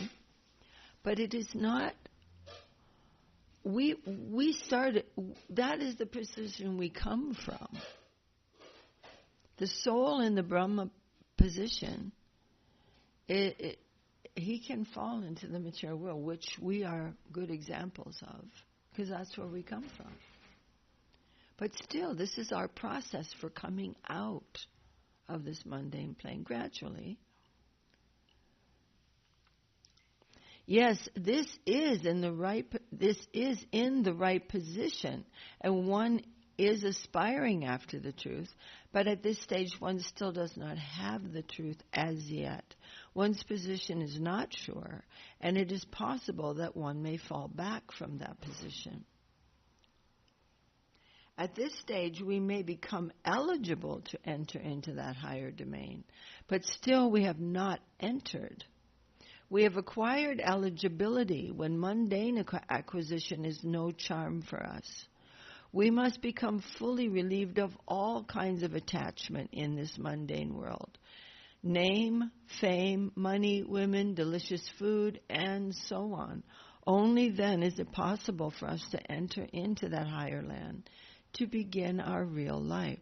But it is not. We started, that is the position we come from. The soul in the Brahma position, he can fall into the material world, which we are good examples of, because that's where we come from. But still, this is our process for coming out of this mundane plane gradually. Yes, this is in the right position, and one is aspiring after the truth, but at this stage one still does not have the truth as yet. One's position is not sure, and it is possible that one may fall back from that position. At this stage, we may become eligible to enter into that higher domain, but still we have not entered. We have acquired eligibility when mundane acquisition is no charm for us. We must become fully relieved of all kinds of attachment in this mundane world. Name, fame, money, women, delicious food, and so on. Only then is it possible for us to enter into that higher land, to begin our real life.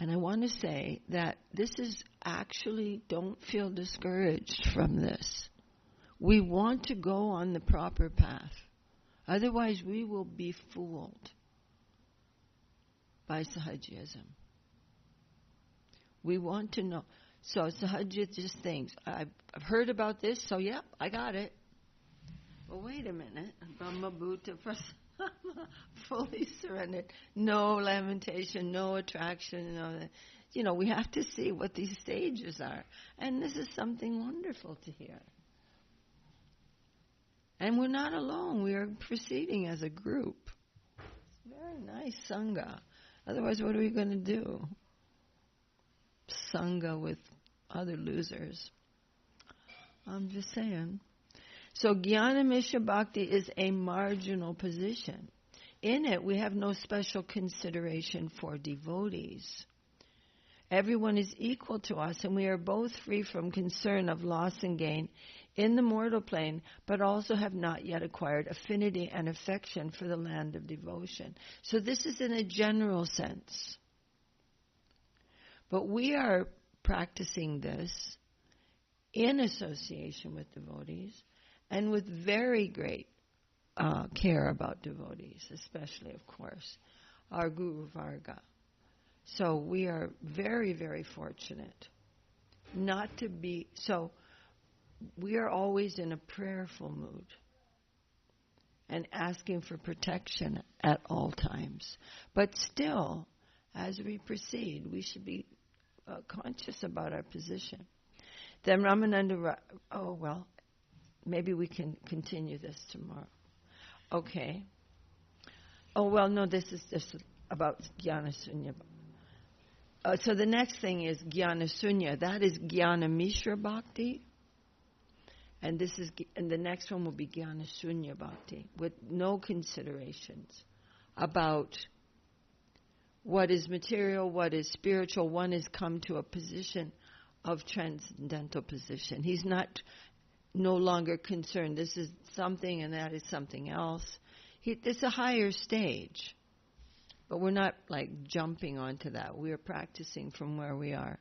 And I want to say that this is actually, don't feel discouraged from this. We want to go on the proper path. Otherwise, we will be fooled by Sahajism. We want to know. So Sahajya just thinks, I've heard about this, so yeah, I got it. Well, wait a minute. Brahma Bhuta fully surrendered. No lamentation, no attraction. We have to see what these stages are. And this is something wonderful to hear. And we're not alone. We are proceeding as a group. It's very nice Sangha. Otherwise, what are we going to do? Sangha with other losers. I'm just saying. So Jnana Mishra Bhakti is a marginal position. In it, we have no special consideration for devotees. Everyone is equal to us, and we are both free from concern of loss and gain in the mortal plane, but also have not yet acquired affinity and affection for the land of devotion. So this is in a general sense. But we are practicing this in association with devotees, and with very great care about devotees, especially, of course, our Guru Varga. So we are very, very fortunate not to be... So we are always in a prayerful mood and asking for protection at all times. But still, as we proceed, we should be conscious about our position. Then Ramananda... maybe we can continue this tomorrow. Okay. This is just about Jnana Sunya. So the next thing is Jnana Sunya. That is Jnana Mishra Bhakti. And the next one will be Jnana Sunya Bhakti, with no considerations about what is material, what is spiritual. One has come to a position of transcendental position. He's no longer concerned. This is something and that is something else. It's a higher stage. But we're not jumping onto that. We are practicing from where we are.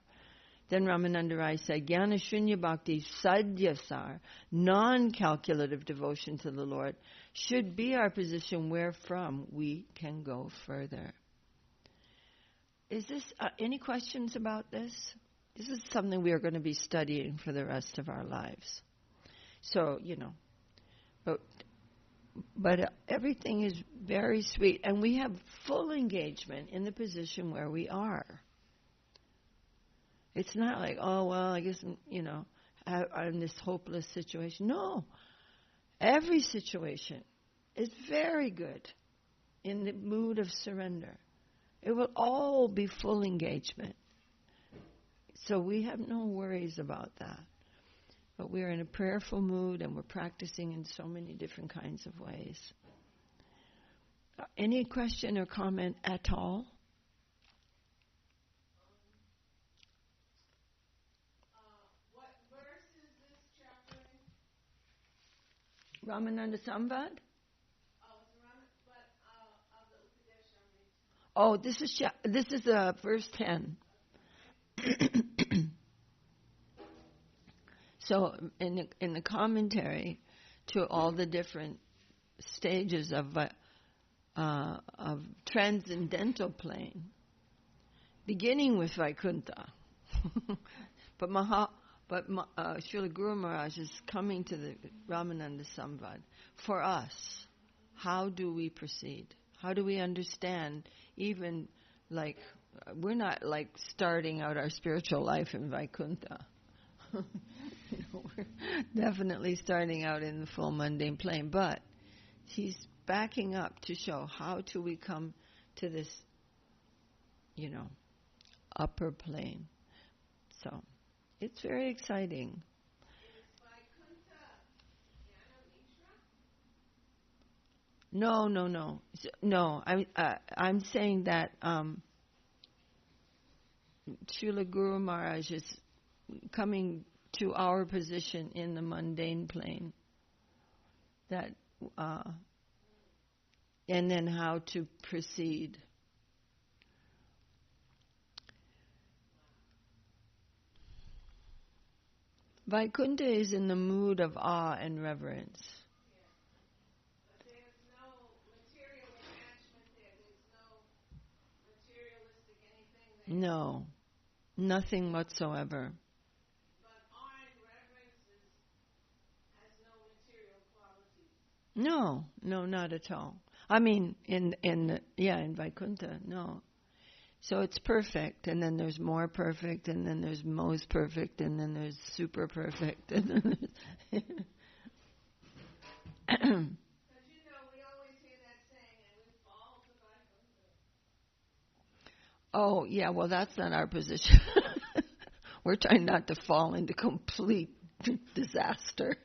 Then Ramananda Rai said, Jnana Shunya Bhakti Sadhyasar, non-calculative devotion to the Lord, should be our position wherefrom we can go further. is this any questions about this? This is something we are going to be studying for the rest of our lives. So, but everything is very sweet, and we have full engagement in the position where we are. It's not like, oh, well, I guess, I'm in this hopeless situation. No. Every situation is very good in the mood of surrender. It will all be full engagement. So we have no worries about that. But we're in a prayerful mood, and we're practicing in so many different kinds of ways. Any question or comment at all? What verse is this chapter in? Ramananda Samvad? Oh, it's of the Upadeśāmṛta. Oh, this is verse 10. So in the commentary to all the different stages of transcendental plane, beginning with Vaikuntha, but Śrīla Guru Maharaja is coming to the Ramananda Samvad. For us, how do we proceed? How do we understand? Even we're not starting out our spiritual life in Vaikuntha. We're definitely starting out in the full mundane plane, but he's backing up to show how do we come to this, upper plane. So it's very exciting. Is Vaikuntha Jnana Mitra? No. I'm saying that Śrīla Guru Maharaja is coming to our position in the mundane plane. That and then how to proceed. Vaikuntha is in the mood of awe and reverence. But there's no material attachment there. There's no materialistic anything there. No, nothing whatsoever. But awe and reverence has no material qualities. No, not at all. I mean, in Vaikuntha, no. So it's perfect, and then there's more perfect, and then there's most perfect, and then there's super perfect, and then there's Because we always hear that saying, and we fall to Vaikuntha. Oh, yeah, well, that's not our position. We're trying not to fall into complete disaster.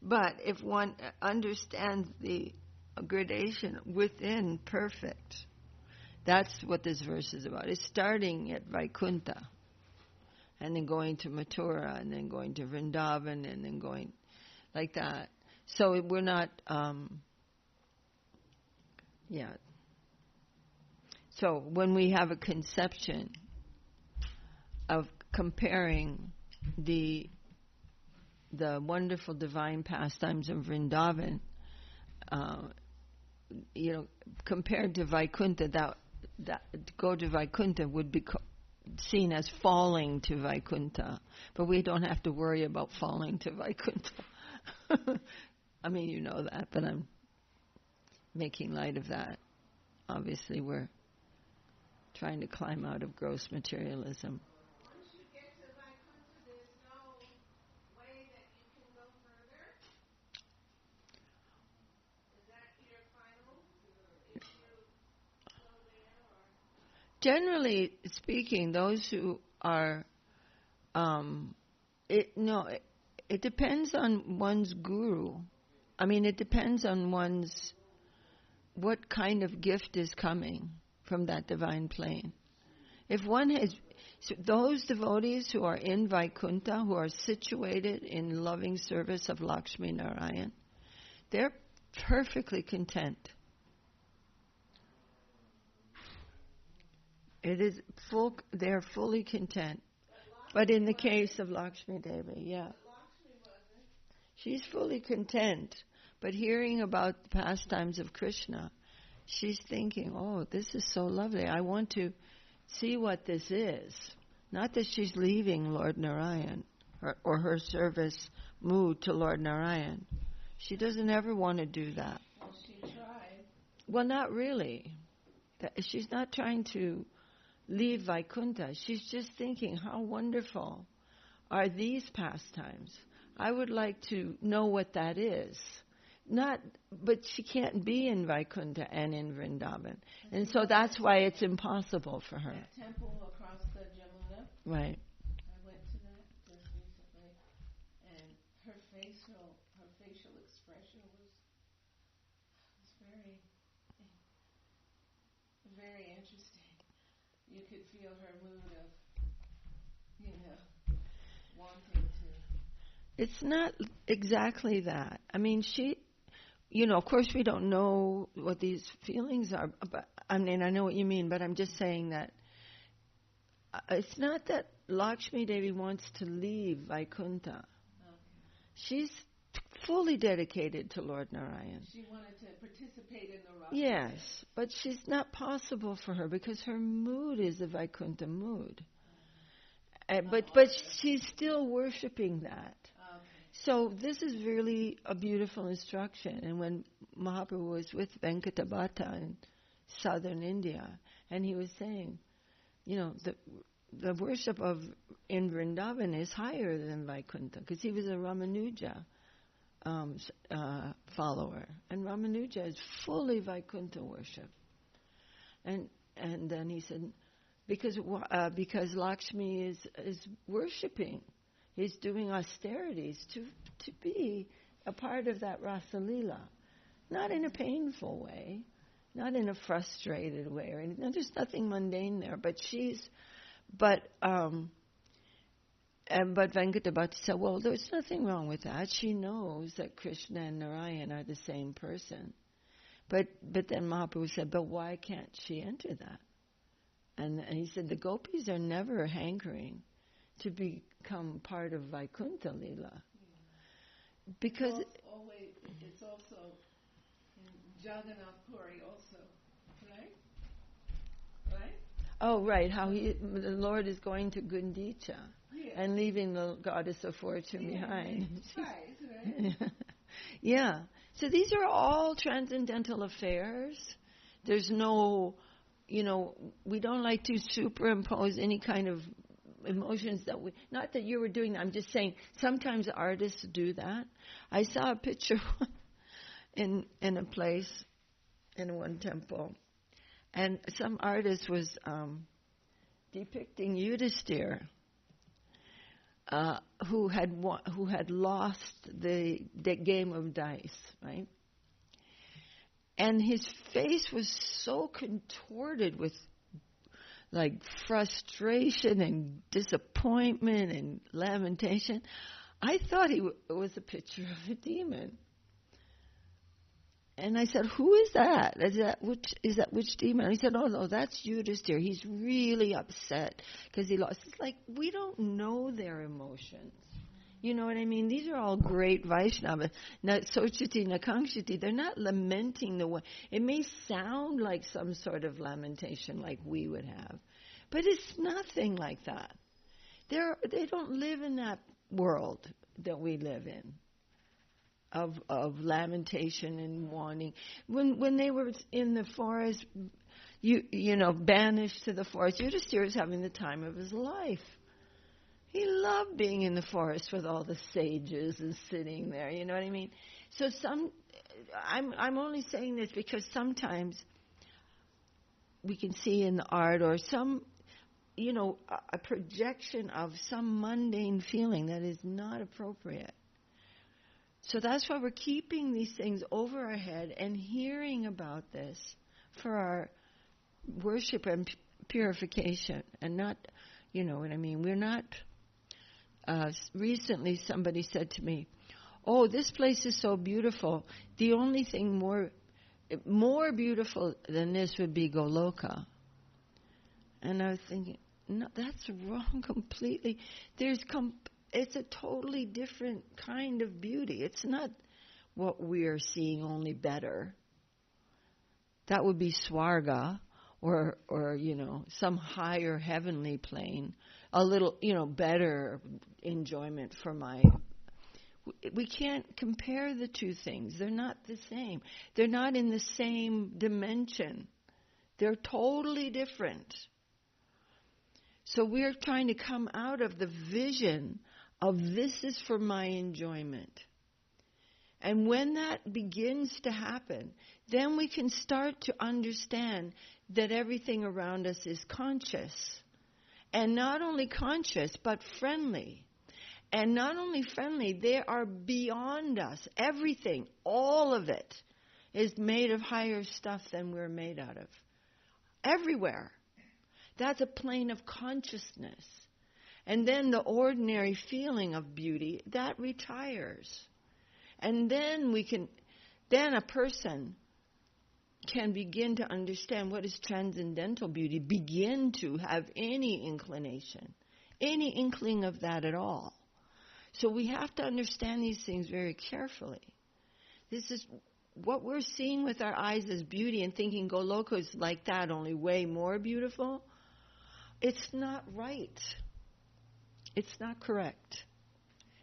But if one understands the gradation within perfect, that's what this verse is about. It's starting at Vaikuntha, and then going to Mathura, and then going to Vrindavan, and then going like that. So we're not, So when we have a conception of comparing the wonderful divine pastimes of Vrindavan, compared to Vaikuntha, that to go to Vaikuntha would be seen as falling to Vaikuntha, but we don't have to worry about falling to Vaikuntha. I mean, you know that, but I'm making light of that. Obviously, we're trying to climb out of gross materialism. Once you get to Vaikuntha, there's no way that you can go further. Is that your final? If you go there, or? Generally speaking, those who are, it depends on one's guru. I mean, it depends on what kind of gift is coming from that divine plane. If one has, those devotees who are in Vaikuntha, who are situated in loving service of Lakshmi Narayan, they're perfectly content. It is they're fully content. But in the case of Lakshmi Devi, she's fully content. But hearing about the pastimes of Krishna, she's thinking, oh, this is so lovely. I want to see what this is. Not that she's leaving Lord Narayan or her service mood to Lord Narayan. She doesn't ever want to do that. Well, she tried. Well, not really. She's not trying to leave Vaikuntha. She's just thinking, how wonderful are these pastimes? I would like to know what that is. But she can't be in Vaikuntha and in Vrindavan. And so that's why it's impossible for her. That temple across the Jamuna. Right. I went to that just recently, and her facial expression was very, very interesting. You could feel her mood of, wanting to. It's not exactly that. I mean, of course we don't know what these feelings are, but I mean, I know what you mean, but I'm just saying that it's not that Lakshmi Devi wants to leave Vaikuntha. Okay. She's fully dedicated to Lord Narayan. She wanted to participate in the Rasa. Yes, but she's not possible for her because her mood is a Vaikuntha mood. But she's still worshipping that. Okay. So this is really a beautiful instruction. And when Mahaprabhu was with Venkatabhata in southern India, and he was saying, the worship in Vrindavan is higher than Vaikuntha, because he was a Ramanuja follower, and Ramanuja is fully Vaikuntha worship. And then he said, because Lakshmi is worshipping, he's doing austerities to be a part of that Rasa-līlā, not in a painful way, not in a frustrated way, or anything. There's nothing mundane there, but Venkatabhata said, well, there's nothing wrong with that. She knows that Krishna and Narayan are the same person. But then Mahaprabhu said, but why can't she enter that? And he said, the gopis are never hankering to become part of Vaikuntha Līlā. Yeah. Because it's also in Jagannath Puri also, right? Right? Oh, right, how the Lord is going to Gundicha and leaving the goddess of fortune behind. Right. Yeah. So these are all transcendental affairs. There's no, we don't like to superimpose any kind of emotions not that you were doing that. I'm just saying sometimes artists do that. I saw a picture in a place, in one temple, and some artist was depicting Yudhisthira, who had lost the game of dice, right? And his face was so contorted with like frustration and disappointment and lamentation. I thought it was a picture of a demon. And I said, who is that? Which demon? And he said, oh, no, that's Yudhisthira. He's really upset because he lost. It's like we don't know their emotions. You know what I mean? These are all great Vaishnavas. Na sochiti, na kankshiti. They're not lamenting the way. It may sound like some sort of lamentation like we would have, but it's nothing like that. They don't live in that world that we live in. Of lamentation and wanting. When they were in the forest, banished to the forest, Yudhisthira was having the time of his life. He loved being in the forest with all the sages and sitting there. You know what I mean? So I'm only saying this because sometimes we can see in the art or some, a projection of some mundane feeling that is not appropriate. So that's why we're keeping these things over our head and hearing about this for our worship and purification, and not, you know what I mean? We're not. Recently, somebody said to me, "Oh, this place is so beautiful. The only thing more beautiful than this would be Goloka." And I was thinking, no, that's wrong completely. It's a totally different kind of beauty. It's not what we're seeing, only better. That would be Swarga, or some higher heavenly plane, a little, better enjoyment for my... We can't compare the two things. They're not the same. They're not in the same dimension. They're totally different. So we're trying to come out of the vision of this is for my enjoyment. And when that begins to happen, then we can start to understand that everything around us is conscious. And not only conscious, but friendly. And not only friendly, they are beyond us. Everything, all of it, is made of higher stuff than we're made out of. Everywhere. That's a plane of consciousness. And then the ordinary feeling of beauty, that retires. And then a person can begin to understand what is transcendental beauty, begin to have any inclination, any inkling of that at all. So we have to understand these things very carefully. This is what we're seeing with our eyes as beauty and thinking Goloka is like that, only way more beautiful. It's not right. It's not correct.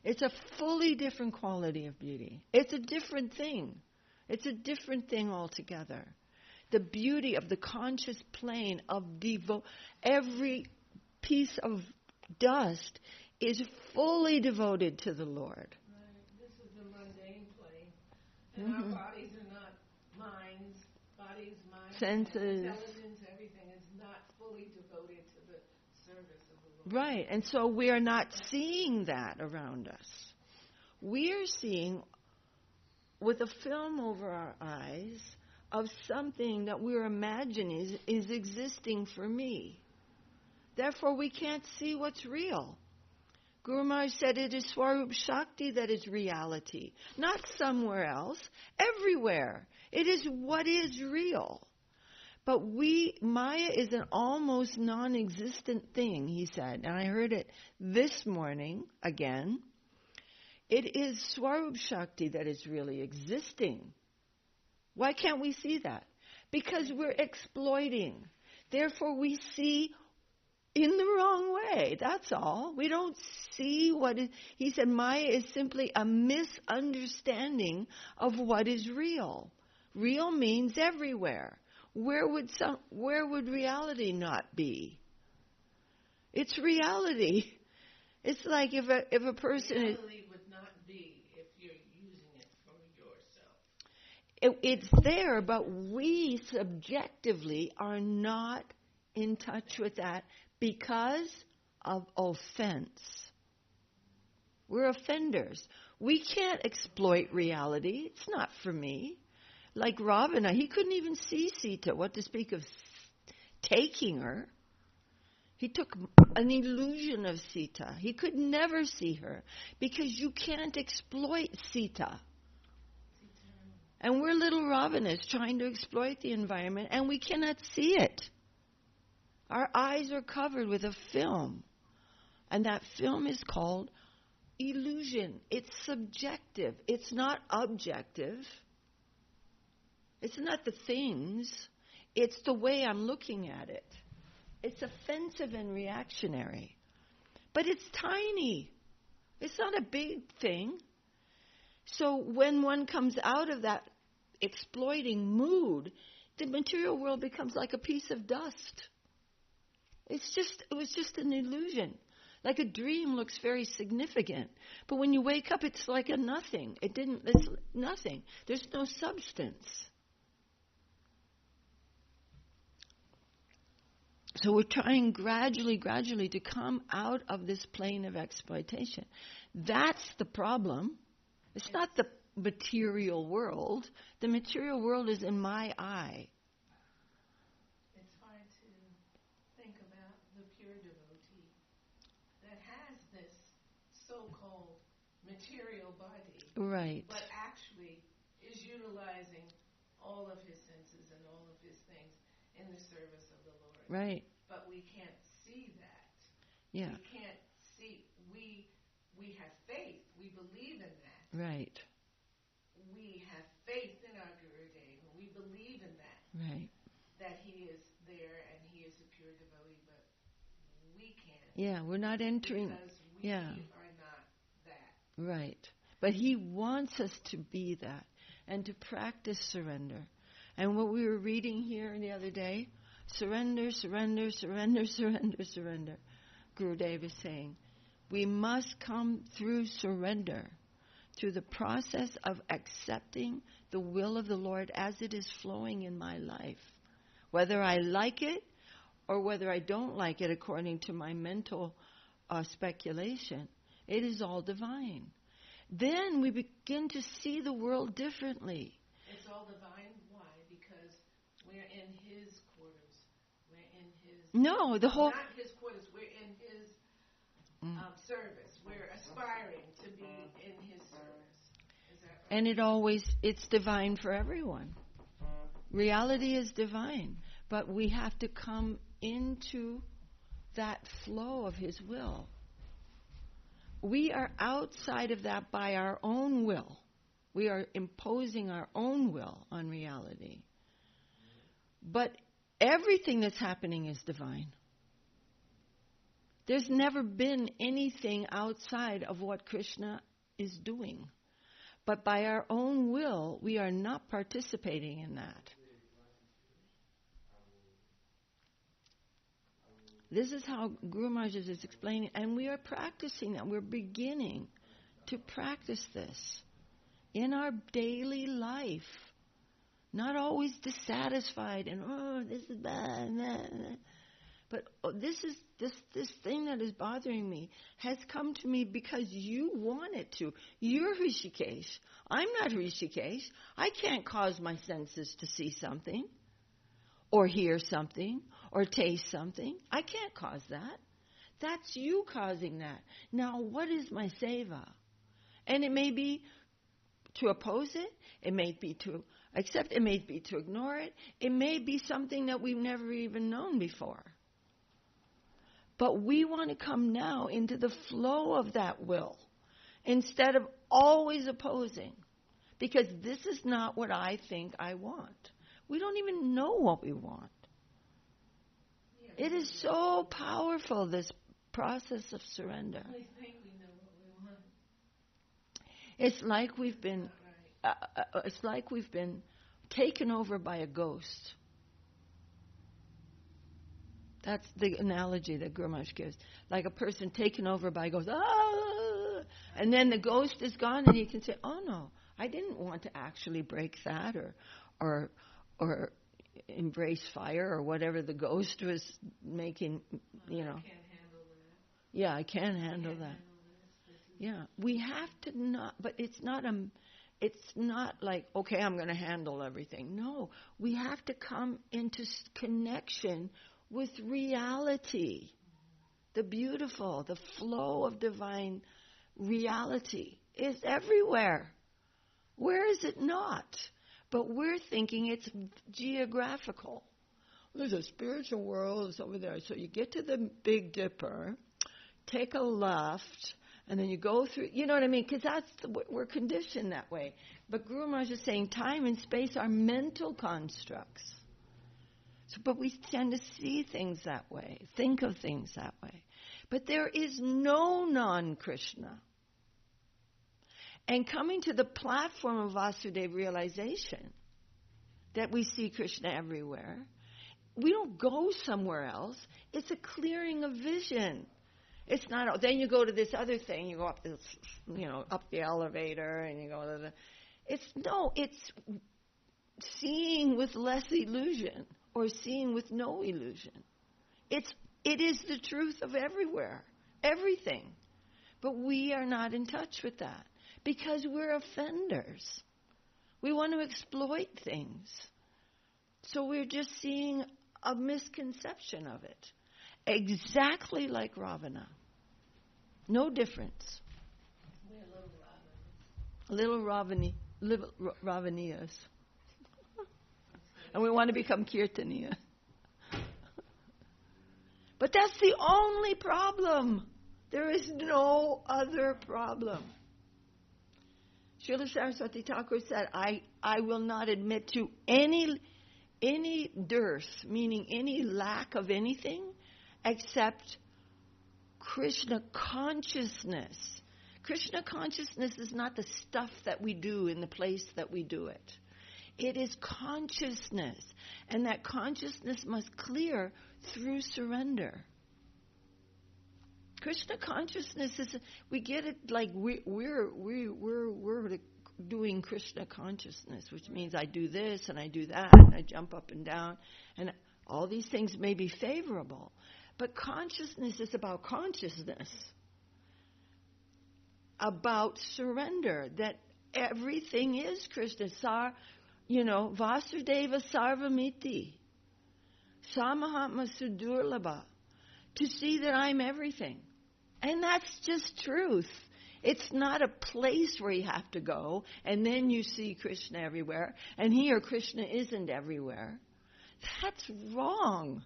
It's a fully different quality of beauty. It's a different thing. It's a different thing altogether. The beauty of the conscious plane of every piece of dust is fully devoted to the Lord. Right. This is the mundane plane. And our bodies are not minds. Bodies, minds, senses, intelligence, everything is not fully devoted to the service of the Lord. Right. And so we are not seeing that around us. We are seeing with a film over our eyes of something that we're imagining is existing for me. Therefore, we can't see what's real. Guru Maharaj said it is Swarup Shakti that is reality, not somewhere else, everywhere. It is what is real. But Maya is an almost non-existent thing, he said. And I heard it this morning again. It is Swarup Shakti that is really existing. Why can't we see that? Because we're exploiting. Therefore, we see in the wrong way. That's all. We don't see what is... He said Maya is simply a misunderstanding of what is real. Real means everywhere. Where would reality not be? It's reality. It's like if a person... Reality would not be if you're using it for yourself. It's there, but we subjectively are not in touch with that because of offense. We're offenders. We can't exploit reality. It's not for me. Like Ravana, he couldn't even see Sita, what to speak of taking her. He took an illusion of Sita. He could never see her because you can't exploit Sita. And we're little Ravanas trying to exploit the environment, and we cannot see it. Our eyes are covered with a film, and that film is called illusion. It's subjective. It's not objective. It's not the things. It's the way I'm looking at it. It's offensive and reactionary. But it's tiny. It's not a big thing. So when one comes out of that exploiting mood, the material world becomes like a piece of dust. It was just an illusion. Like a dream looks very significant. But when you wake up, it's like a nothing. It's nothing. There's no substance. So we're trying gradually to come out of this plane of exploitation. That's the problem. It's not the material world. The material world is in my eye. It's hard to think about the pure devotee that has this so-called material body, Right. but actually is utilizing all of his senses and all of his things in the service of the Lord. Right. But we can't see that. Yeah. We can't see. We have faith. We believe in that. Right. We have faith in our Guru Dev. We believe in that. Right. that he is there and he is a pure devotee, but we can't. Yeah, we're not entering. Because we are not that. Right. But he wants us to be that and to practice surrender. And what we were reading here the other day, surrender, surrender, surrender, surrender, surrender. Gurudev is saying, we must come through surrender, through the process of accepting the will of the Lord as it is flowing in my life. Whether I like it or whether I don't like it according to my mental speculation, it is all divine. Then we begin to see the world differently. It's all divine. Why? Because we're in his quarters. We're in his... No, the whole... Not his quarters. We're in his service. We're aspiring to be in his service. Is that right? And it's divine for everyone. Reality is divine. But we have to come into that flow of his will. We are outside of that by our own will. We are imposing our own will on reality. But everything that's happening is divine. There's never been anything outside of what Krishna is doing. But by our own will, we are not participating in that. This is how Guru Maharaja is explaining, and we are practicing that. We're beginning to practice this in our daily life. Not always dissatisfied and, this is bad. But this thing that is bothering me has come to me because you want it to. You're Hrishikesh. I'm not Hrishikesh. I can't cause my senses to see something or hear something or taste something. I can't cause that. That's you causing that. Now, what is my seva? And it may be to oppose it. It may be to accept. It may be to ignore it. It may be something that we've never even known before. But we want to come now into the flow of that will instead of always opposing. Because this is not what I think I want. We don't even know what we want. It is so powerful, this process of surrender. We think we know what we want. It's like we've been taken over by a ghost. That's the analogy that Guru Maharaj gives. Like a person taken over by a ghost. Ah! And then the ghost is gone and he can say, oh no, I didn't want to actually break that or embrace fire or whatever the ghost was making, you know. I can't handle that. Yeah, I can't handle that. Yeah, we have to not, but it's not like, okay, I'm going to handle everything. No, we have to come into connection with reality, the beautiful, the flow of divine reality is everywhere. Where is it not? But we're thinking it's geographical. There's a spiritual world that's over there. So you get to the Big Dipper, take a left, and then you go through, you know what I mean? Because we're conditioned that way. But Guru Maharaj is saying time and space are mental constructs. So, but we tend to see things that way, think of things that way. But there is no non-Krishna. And coming to the platform of Vasudeva realization, that we see Krishna everywhere, we don't go somewhere else. It's a clearing of vision. It's not, oh, then you go to this other thing, you go up this, up the elevator, and you go to the, it's seeing with less illusion, or seeing with no illusion. It is the truth of everywhere, everything. But we are not in touch with that because we're offenders. We want to exploit things. So we're just seeing a misconception of it. Exactly like Ravana. No difference. We're little Ravaniyas. And we want to become Kirtaniya. But that's the only problem. There is no other problem. Śrīla Saraswati Thakur said, I will not admit to any any dearth, meaning any lack of anything, except Krishna consciousness. Krishna consciousness is not the stuff that we do in the place that we do it. It is consciousness. And that consciousness must clear through surrender. Krishna consciousness is, we get it like we're doing Krishna consciousness, which means I do this and I do that and I jump up and down, and all these things may be favorable, but consciousness is about consciousness, about surrender, that everything is Krishna. Vasudeva Sarvamiti, Samahatma Sudurlabha, to see that I'm everything. And that's just truth. It's not a place where you have to go and then you see Krishna everywhere, and here Krishna isn't everywhere. That's wrong.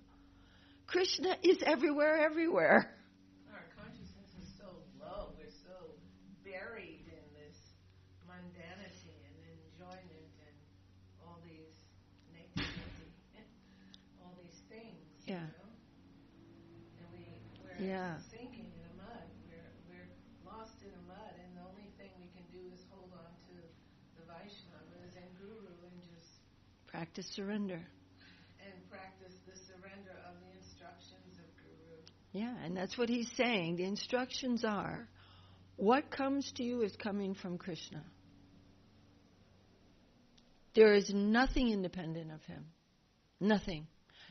Krishna is everywhere, everywhere. Our consciousness is so low. We're so buried in this mundanity and enjoyment and all these negativity, all these things. Yeah. And we're Yeah. sinking in a mud. We're lost in a mud, and the only thing we can do is hold on to the Vaishnavas and Guru and just Practice surrender. and practice the surrender of the instructions of Guru. Yeah, and that's what he's saying. The instructions are, what comes to you is coming from Krishna. There is nothing independent of him. Nothing.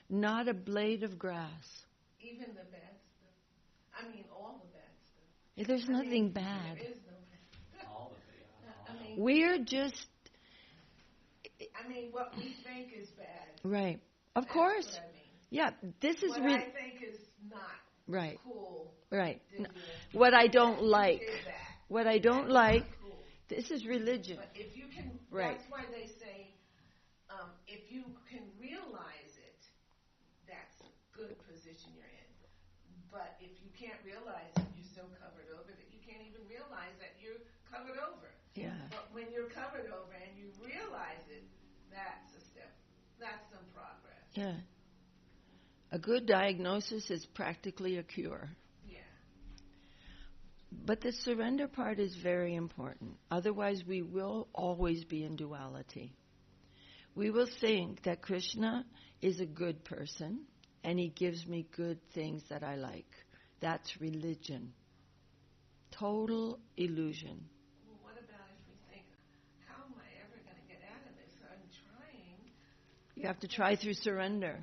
Not a blade of grass. Even the bad stuff. I mean, all the bad stuff. There's nothing bad. There is no bad. All of it. I mean, We're just... what we think is bad. Right. Of That's course. what I mean. Yeah, this is... What I think is not right. cool. Right. Did What I don't like. did that. What I don't That's like, not cool. this is religion. But if you can, Right. that's why they say, if you can realize it, that's a good position you're in. But if you can't realize it, you're so covered over that you can't even realize that you're covered over. Yeah. But when you're covered over and you realize it, that's a step. That's some progress. Yeah. A good diagnosis is practically a cure. Yeah. But the surrender part is very important. Otherwise, we will always be in duality. We will think that Krishna is a good person and he gives me good things that I like. That's religion. Total illusion. Well, what about if we think, how am I ever going to get out of this? I'm trying. You have to try through surrender.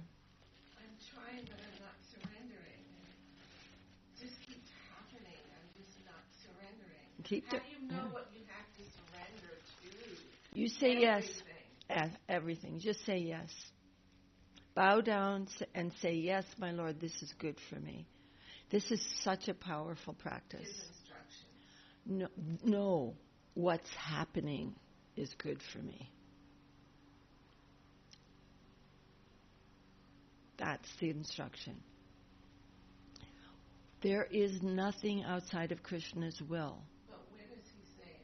I'm trying, but I'm not surrendering. It just keeps happening. I'm just not surrendering. How do you know what you have to surrender to? You say yes. Everything. Everything. Just say yes. Bow down and say, yes, my Lord, this is good for me. This is such a powerful practice. His instructions. No, what's happening is good for me. That's the instruction. There is nothing outside of Krishna's will. But where does he say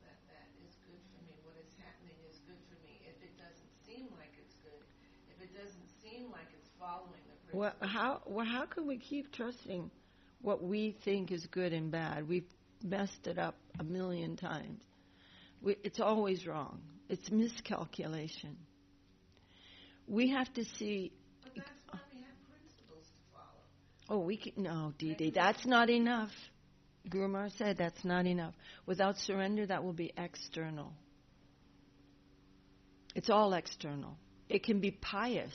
that is good for me? What is happening is good for me. If it doesn't seem like it's good, if it doesn't seem like it's following the principle. How can we keep trusting what we think is good and bad? We've messed it up a million times. It's always wrong. It's miscalculation. We have to see. But that's why we have principles to follow. Oh, we can. No, Didi, that's not enough. Guru Maharaj said that's not enough. Without surrender, that will be external. It's all external. It can be pious,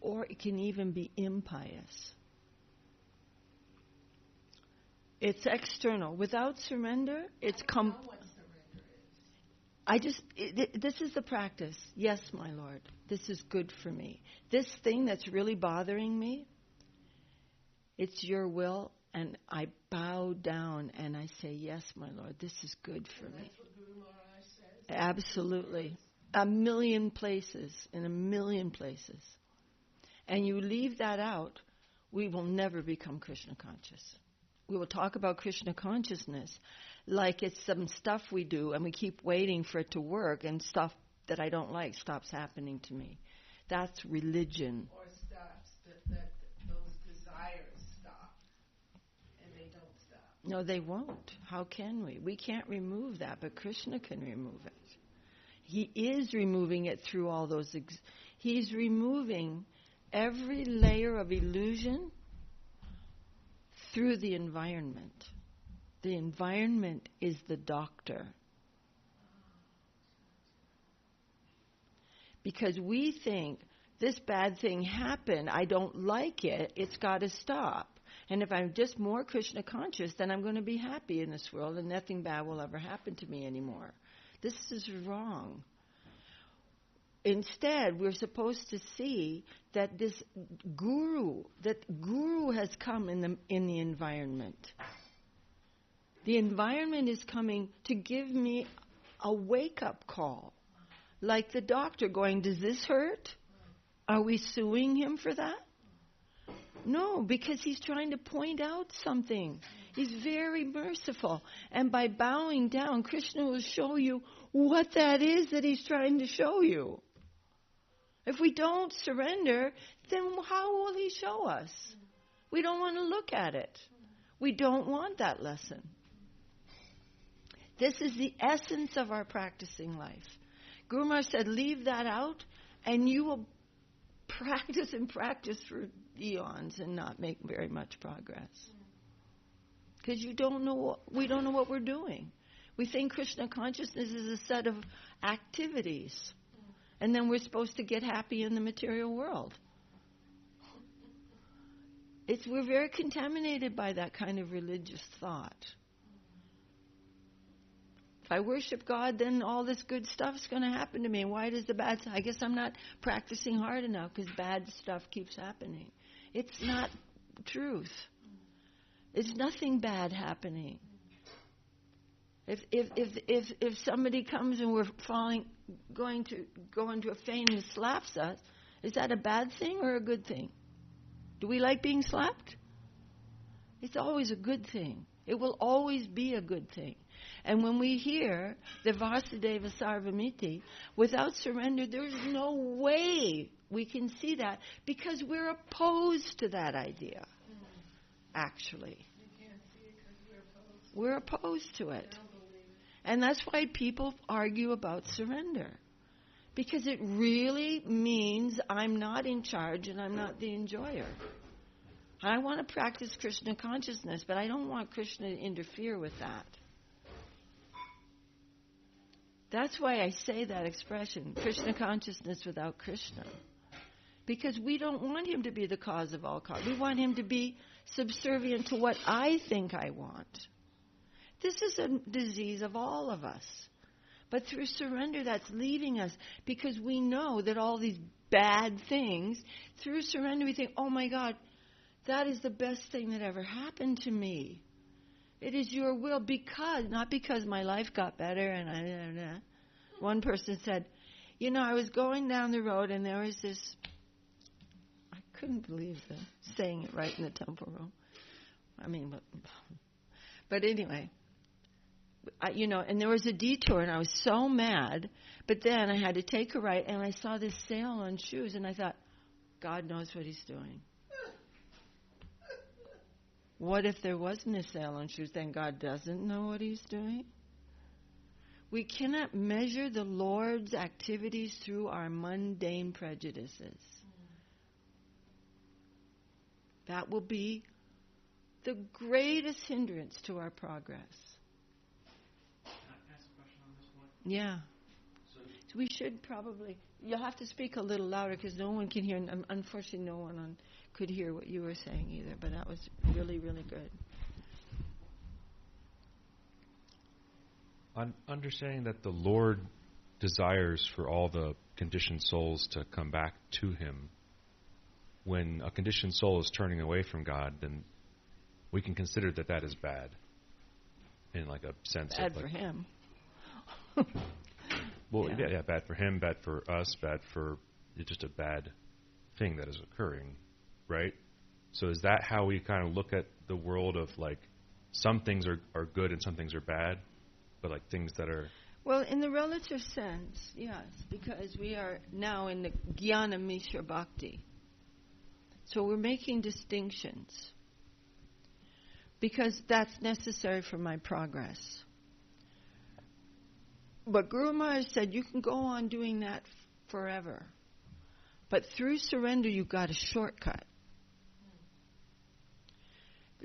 or it can even be impious. It's external. Without surrender, it's I don't know what surrender is. this is the practice. Yes, my Lord, this is good for me. This thing that's really bothering me, it's your will, and I bow down and I say, yes, my Lord, this is good for me. That's what Guru Maharaj says. Absolutely. In a million places. And you leave that out, we will never become Krishna conscious. We will talk about Krishna consciousness like it's some stuff we do and we keep waiting for it to work, and stuff that I don't like stops happening to me. That's religion. Or stops, that those desires stop, and they don't stop. No, they won't. How can we? We can't remove that, but Krishna can remove it. He is removing it through all those. He's removing every layer of illusion through the environment. The environment is the doctor. Because we think, this bad thing happened, I don't like it, it's got to stop. And if I'm just more Krishna conscious, then I'm going to be happy in this world and nothing bad will ever happen to me anymore. This is wrong. Instead, we're supposed to see that this guru has come in the environment. The environment is coming to give me a wake-up call. Like the doctor going, does this hurt? Are we suing him for that? No, because he's trying to point out something. He's very merciful. And by bowing down, Krishna will show you what that is that he's trying to show you. If we don't surrender, then how will he show us? We don't want to look at it. We don't want that lesson. This is the essence of our practicing life. Guru Maharaj said, leave that out, and you will practice and practice for eons and not make very much progress. Because we don't know what we're doing. We think Krishna consciousness is a set of activities. And then we're supposed to get happy in the material world. We're very contaminated by that kind of religious thought. If I worship God, then all this good stuff is going to happen to me. Why does the bad stuff? I guess I'm not practicing hard enough because bad stuff keeps happening. It's not truth. It's nothing bad happening. If somebody comes and we're going to go into a feint and slaps us, is that a bad thing or a good thing? Do we like being slapped? It's always a good thing. It will always be a good thing. And when we hear the Vasudeva Sarvamiti, without surrender, there's no way we can see that because we're opposed to that idea, actually. You can't see it because you're opposed. We're opposed to it. And that's why people argue about surrender. Because it really means I'm not in charge and I'm not the enjoyer. I want to practice Krishna consciousness, but I don't want Krishna to interfere with that. That's why I say that expression, Krishna consciousness without Krishna. Because we don't want him to be the cause of all cause. We want him to be subservient to what I think I want. This is a disease of all of us. But through surrender, that's leaving us because we know that all these bad things, through surrender we think, oh my God, that is the best thing that ever happened to me. It is your will not because my life got better and One person said, I was going down the road and there was this, I couldn't believe that, saying it right in the temple room. But anyway, and there was a detour and I was so mad, but then I had to take a right and I saw this sale on shoes and I thought, God knows what he's doing. What if there wasn't a sale on shoes? Then God doesn't know what he's doing? We cannot measure the Lord's activities through our mundane prejudices. That will be the greatest hindrance to our progress. Can I ask a question on this one? Yeah. So we should probably, you'll have to speak a little louder because no one can hear. Unfortunately, no one could hear what you were saying either, but that was really, really good. I'm understanding that the Lord desires for all the conditioned souls to come back to him. When a conditioned soul is turning away from God, then we can consider that is bad. In like a sense bad of... for him. Well, yeah, bad for him, bad for us, bad for... It's just a bad thing that is occurring, right? So is that how we kind of look at the world of like some things are good and some things are bad? But like things that are... Well, in the relative sense, yes, because we are now in the Jnana Mishra Bhakti. So we're making distinctions because that's necessary for my progress. But Guru Maharaj said you can go on doing that forever. But through surrender, you've got a shortcut.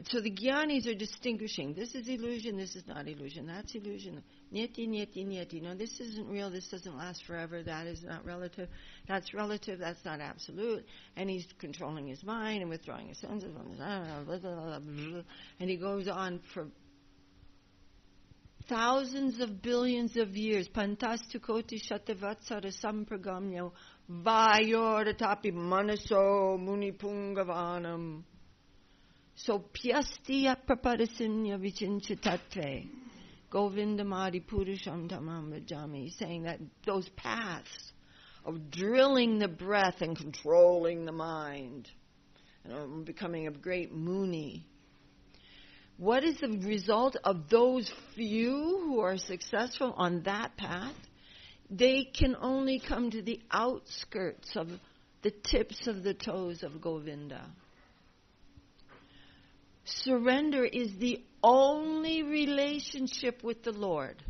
So the Jnanis are distinguishing. This is illusion, this is not illusion. That's illusion. Nyati, nyati, nyati. No, this isn't real, this doesn't last forever. That is not relative. That's relative, that's not absolute. And he's controlling his mind and withdrawing his senses. And he goes on for thousands of billions of years. Pantastu koti shatavatsara sampragamyo vayoratapi manaso munipungavanam. So pyasti aprapadasimya vichinchitatve govindamadi purusham tamam vajami, saying that those paths of drilling the breath and controlling the mind, becoming a great Muni. What is the result of those few who are successful on that path? They can only come to the outskirts of the tips of the toes of Govinda. Surrender is the only relationship with the Lord.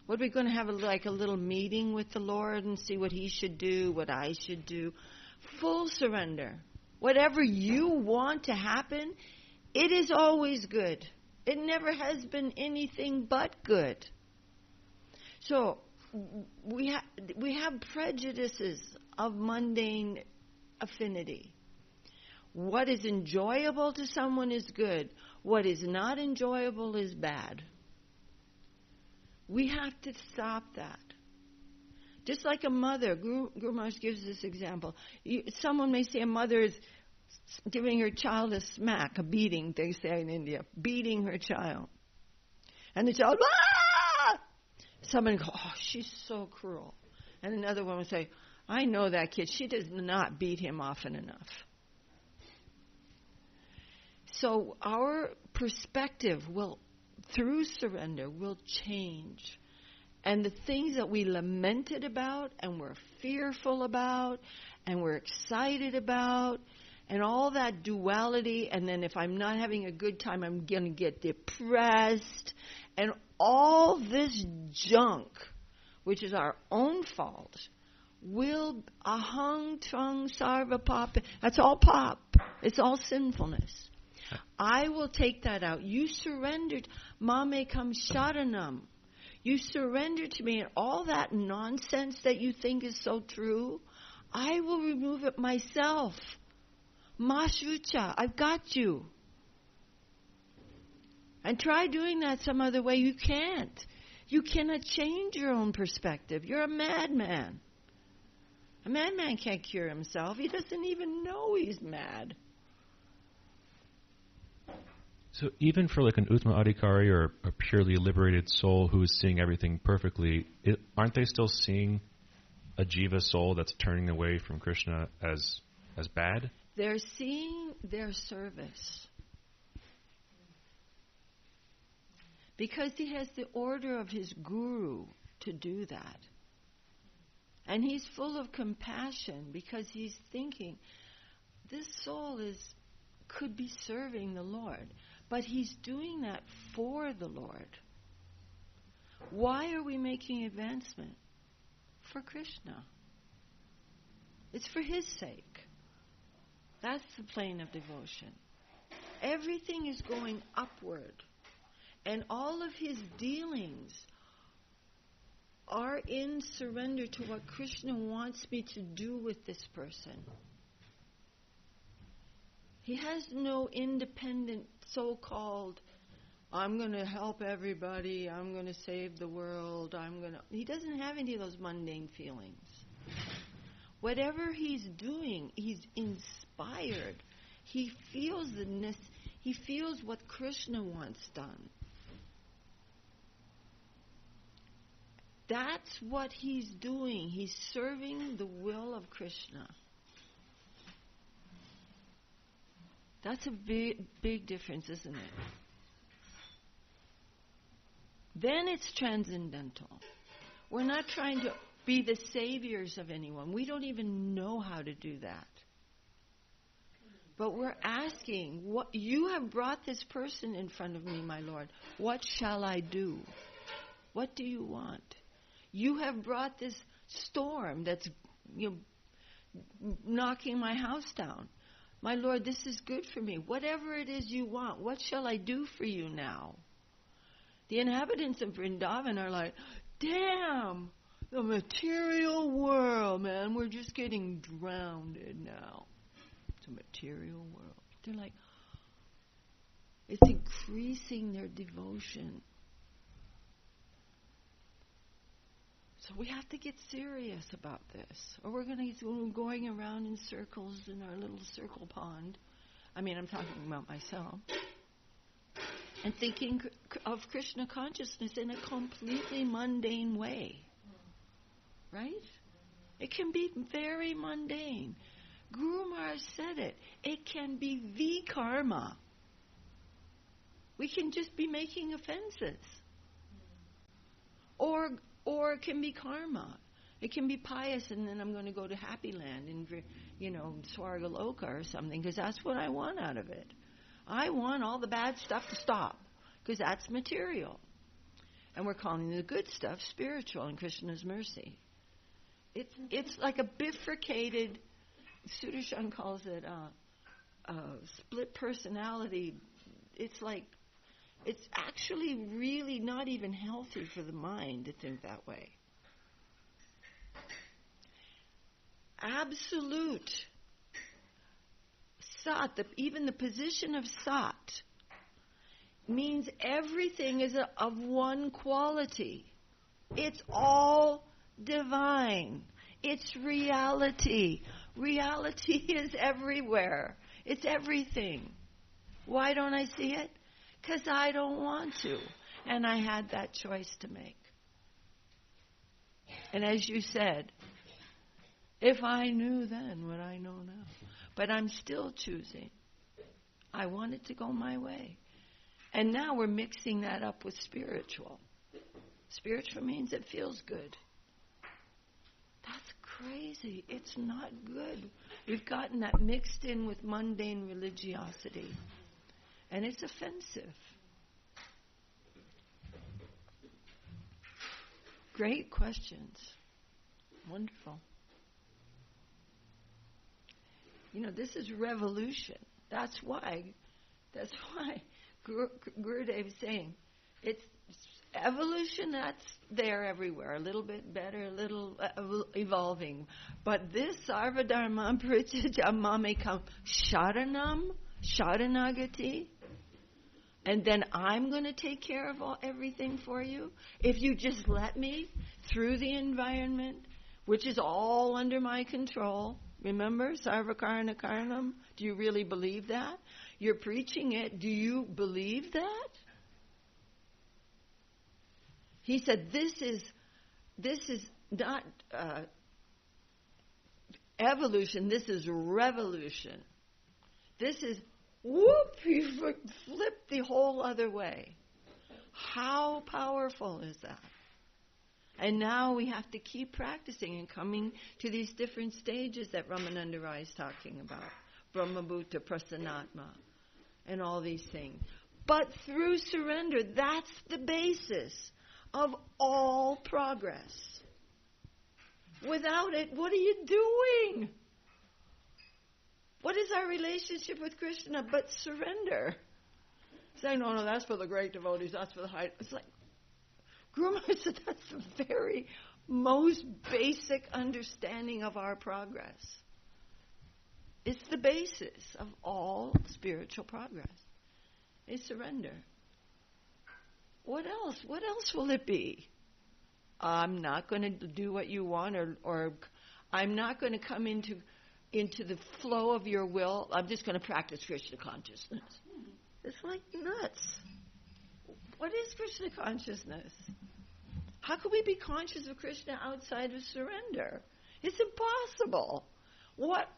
What are we going to have, like a little meeting with the Lord and see what He should do, what I should do? Full surrender. Whatever you want to happen, it is always good. It never has been anything but good. So we have prejudices of mundane affinity. What is enjoyable to someone is good. What is not enjoyable is bad. We have to stop that. Just like a mother, Guru Maharaj gives this example. Someone may say a mother is giving her child a smack, a beating, they say in India, beating her child. And the child, ah! Someone goes, oh, she's so cruel. And another one will say, I know that kid. She does not beat him often enough. So our perspective will, through surrender, will change. And the things that we lamented about and we're fearful about and we're excited about and all that duality, and then if I'm not having a good time, I'm going to get depressed, and all this junk, which is our own fault, will ahang tung sarva pop. That's all pop. It's all sinfulness. I will take that out. You surrendered. Mamekam sharanam. You surrender to me, and all that nonsense that you think is so true, I will remove it myself. Mashucha, I've got you. And try doing that some other way. You can't. You cannot change your own perspective. You're a madman. A madman can't cure himself. He doesn't even know he's mad. So even for like an Uttama Adhikari or a purely liberated soul who is seeing everything perfectly, aren't they still seeing a jiva soul that's turning away from Krishna as bad? They're seeing their service. Because he has the order of his guru to do that. And he's full of compassion because he's thinking, this soul could be serving the Lord. But he's doing that for the Lord. Why are we making advancement? For Krishna. It's for his sake. That's the plane of devotion. Everything is going upward. And all of his dealings are in surrender to what Krishna wants me to do with this person. He has no independent so-called, I'm going to help everybody, I'm going to save the world, he doesn't have any of those mundane feelings. Whatever he's doing, he's inspired. He feels he feels what Krishna wants done. That's what he's doing. He's serving the will of Krishna. That's a big, big difference, isn't it? then it's transcendental. We're not trying to be the saviors of anyone. We don't even know how to do that. But we're asking, what you have brought this person in front of me, my Lord. What shall I do? What do you want? You have brought this storm that's knocking my house down. My Lord, this is good for me. Whatever it is you want, what shall I do for you now? The inhabitants of Vrindavan are like, damn, the material world, man, we're just getting drowned now. It's a material world. They're like, it's increasing their devotion. So we have to get serious about this, or we're going to be going around in circles in our little circle pond. I mean, I'm talking about myself. And thinking of Krishna consciousness in a completely mundane way. Right? It can be very mundane. Guru Maharaj said it. It can be vikarma. We can just be making offenses. Or it can be karma. It can be pious, and then I'm going to go to Happy Land in, Swargaloka or something, because that's what I want out of it. I want all the bad stuff to stop, because that's material. And we're calling the good stuff spiritual in Krishna's mercy. It's like a bifurcated, Sudarshan calls it split personality. It's like, it's actually really not even healthy for the mind to think that way. Absolute Sat, even the position of Sat, means everything is of one quality. It's all divine. It's reality. Reality is everywhere. It's everything. Why don't I see it? Because I don't want to. And I had that choice to make. And as you said, if I knew then what I know now. But I'm still choosing. I want it to go my way. And now we're mixing that up with spiritual. Spiritual means it feels good. That's crazy. It's not good. We've gotten that mixed in with mundane religiosity. And it's offensive. Great questions. Wonderful. This is revolution. That's why Gurudev is saying it's evolution. That's there everywhere. A little bit better, a little evolving. But this sarvadharma prityaja mamekam sharanam, Saranagati, and then I'm going to take care of everything for you if you just let me through the environment, which is all under my control. Remember, sarvakarana karanam? Do you really believe that? You're preaching it. Do you believe that? He said, this is not evolution. This is revolution. This is, whoop, you flip the whole other way. How powerful is that? And now we have to keep practicing and coming to these different stages that Ramananda Rai is talking about. Brahmabhuta, Prasanatma, and all these things. But through surrender, that's the basis of all progress. Without it, what are you doing? What is our relationship with Krishna but surrender? Saying, no, that's for the great devotees, that's for the high. It's like, Guru Maharaj said that's the very most basic understanding of our progress. It's the basis of all spiritual progress. Is surrender. What else? What else will it be? I'm not going to do what you want, or I'm not going to come into the flow of your will. I'm just going to practice Krishna consciousness. It's like nuts. What is Krishna consciousness? How can we be conscious of Krishna outside of surrender? It's impossible. What?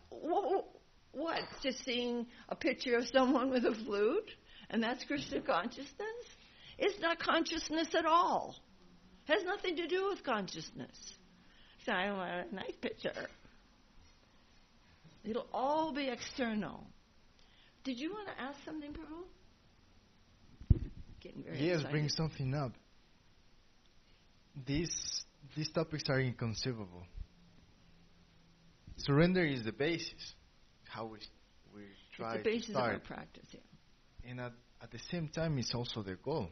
Just seeing a picture of someone with a flute, and that's Krishna consciousness? It's not consciousness at all. It has nothing to do with consciousness. So I want a nice picture. It'll all be external. Did you want to ask something, Prabhu? Getting very excited. Bring something up. These topics are inconceivable. Surrender is the basis. How we try it's the basis to start. of our practice, yeah. And at the same time, it's also the goal.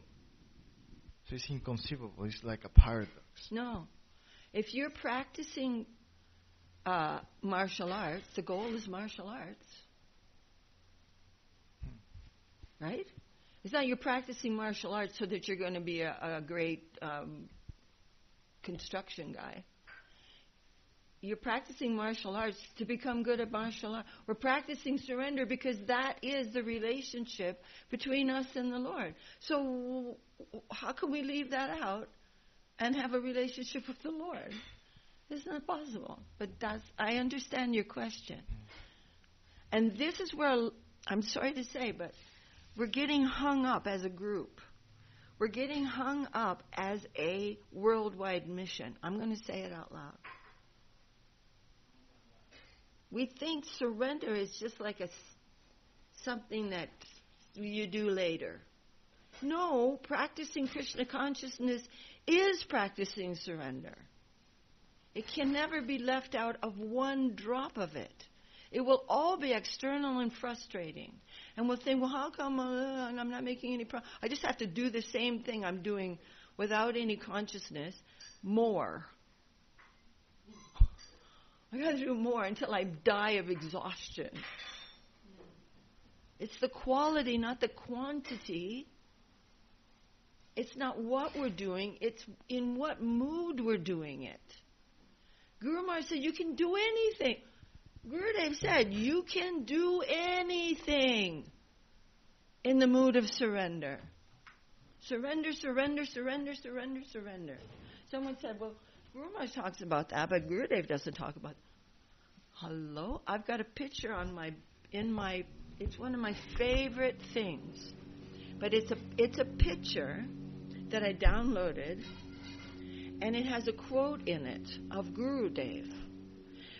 So it's inconceivable. It's like a paradox. No. If you're practicing martial arts, the goal is martial arts. Right? It's not you're practicing martial arts so that you're going to be a great construction guy. You're practicing martial arts to become good at martial arts. We're practicing surrender because that is the relationship between us and the Lord. So how can we leave that out and have a relationship with the Lord? It's not possible. But I understand your question. And this is where, I'm sorry to say, but we're getting hung up as a group. We're getting hung up as a worldwide mission. I'm going to say it out loud. We think surrender is just like something that you do later. No, practicing Krishna consciousness is practicing surrender. It can never be left out of one drop of it. It will all be external and frustrating. And we'll think, well, how come I'm not making any progress? I just have to do the same thing I'm doing without any consciousness more. I got to do more until I die of exhaustion. It's the quality, not the quantity. It's not what we're doing, it's in what mood we're doing it. Guru Maharaj said, you can do anything. Gurudev said, you can do anything in the mood of surrender. Surrender, surrender, surrender, surrender, surrender. Someone said, well, Guru Maharaj talks about that, but Gurudev doesn't talk about it. Hello? I've got a picture it's one of my favorite things. But it's a picture that I downloaded, and it has a quote in it of Gurudev.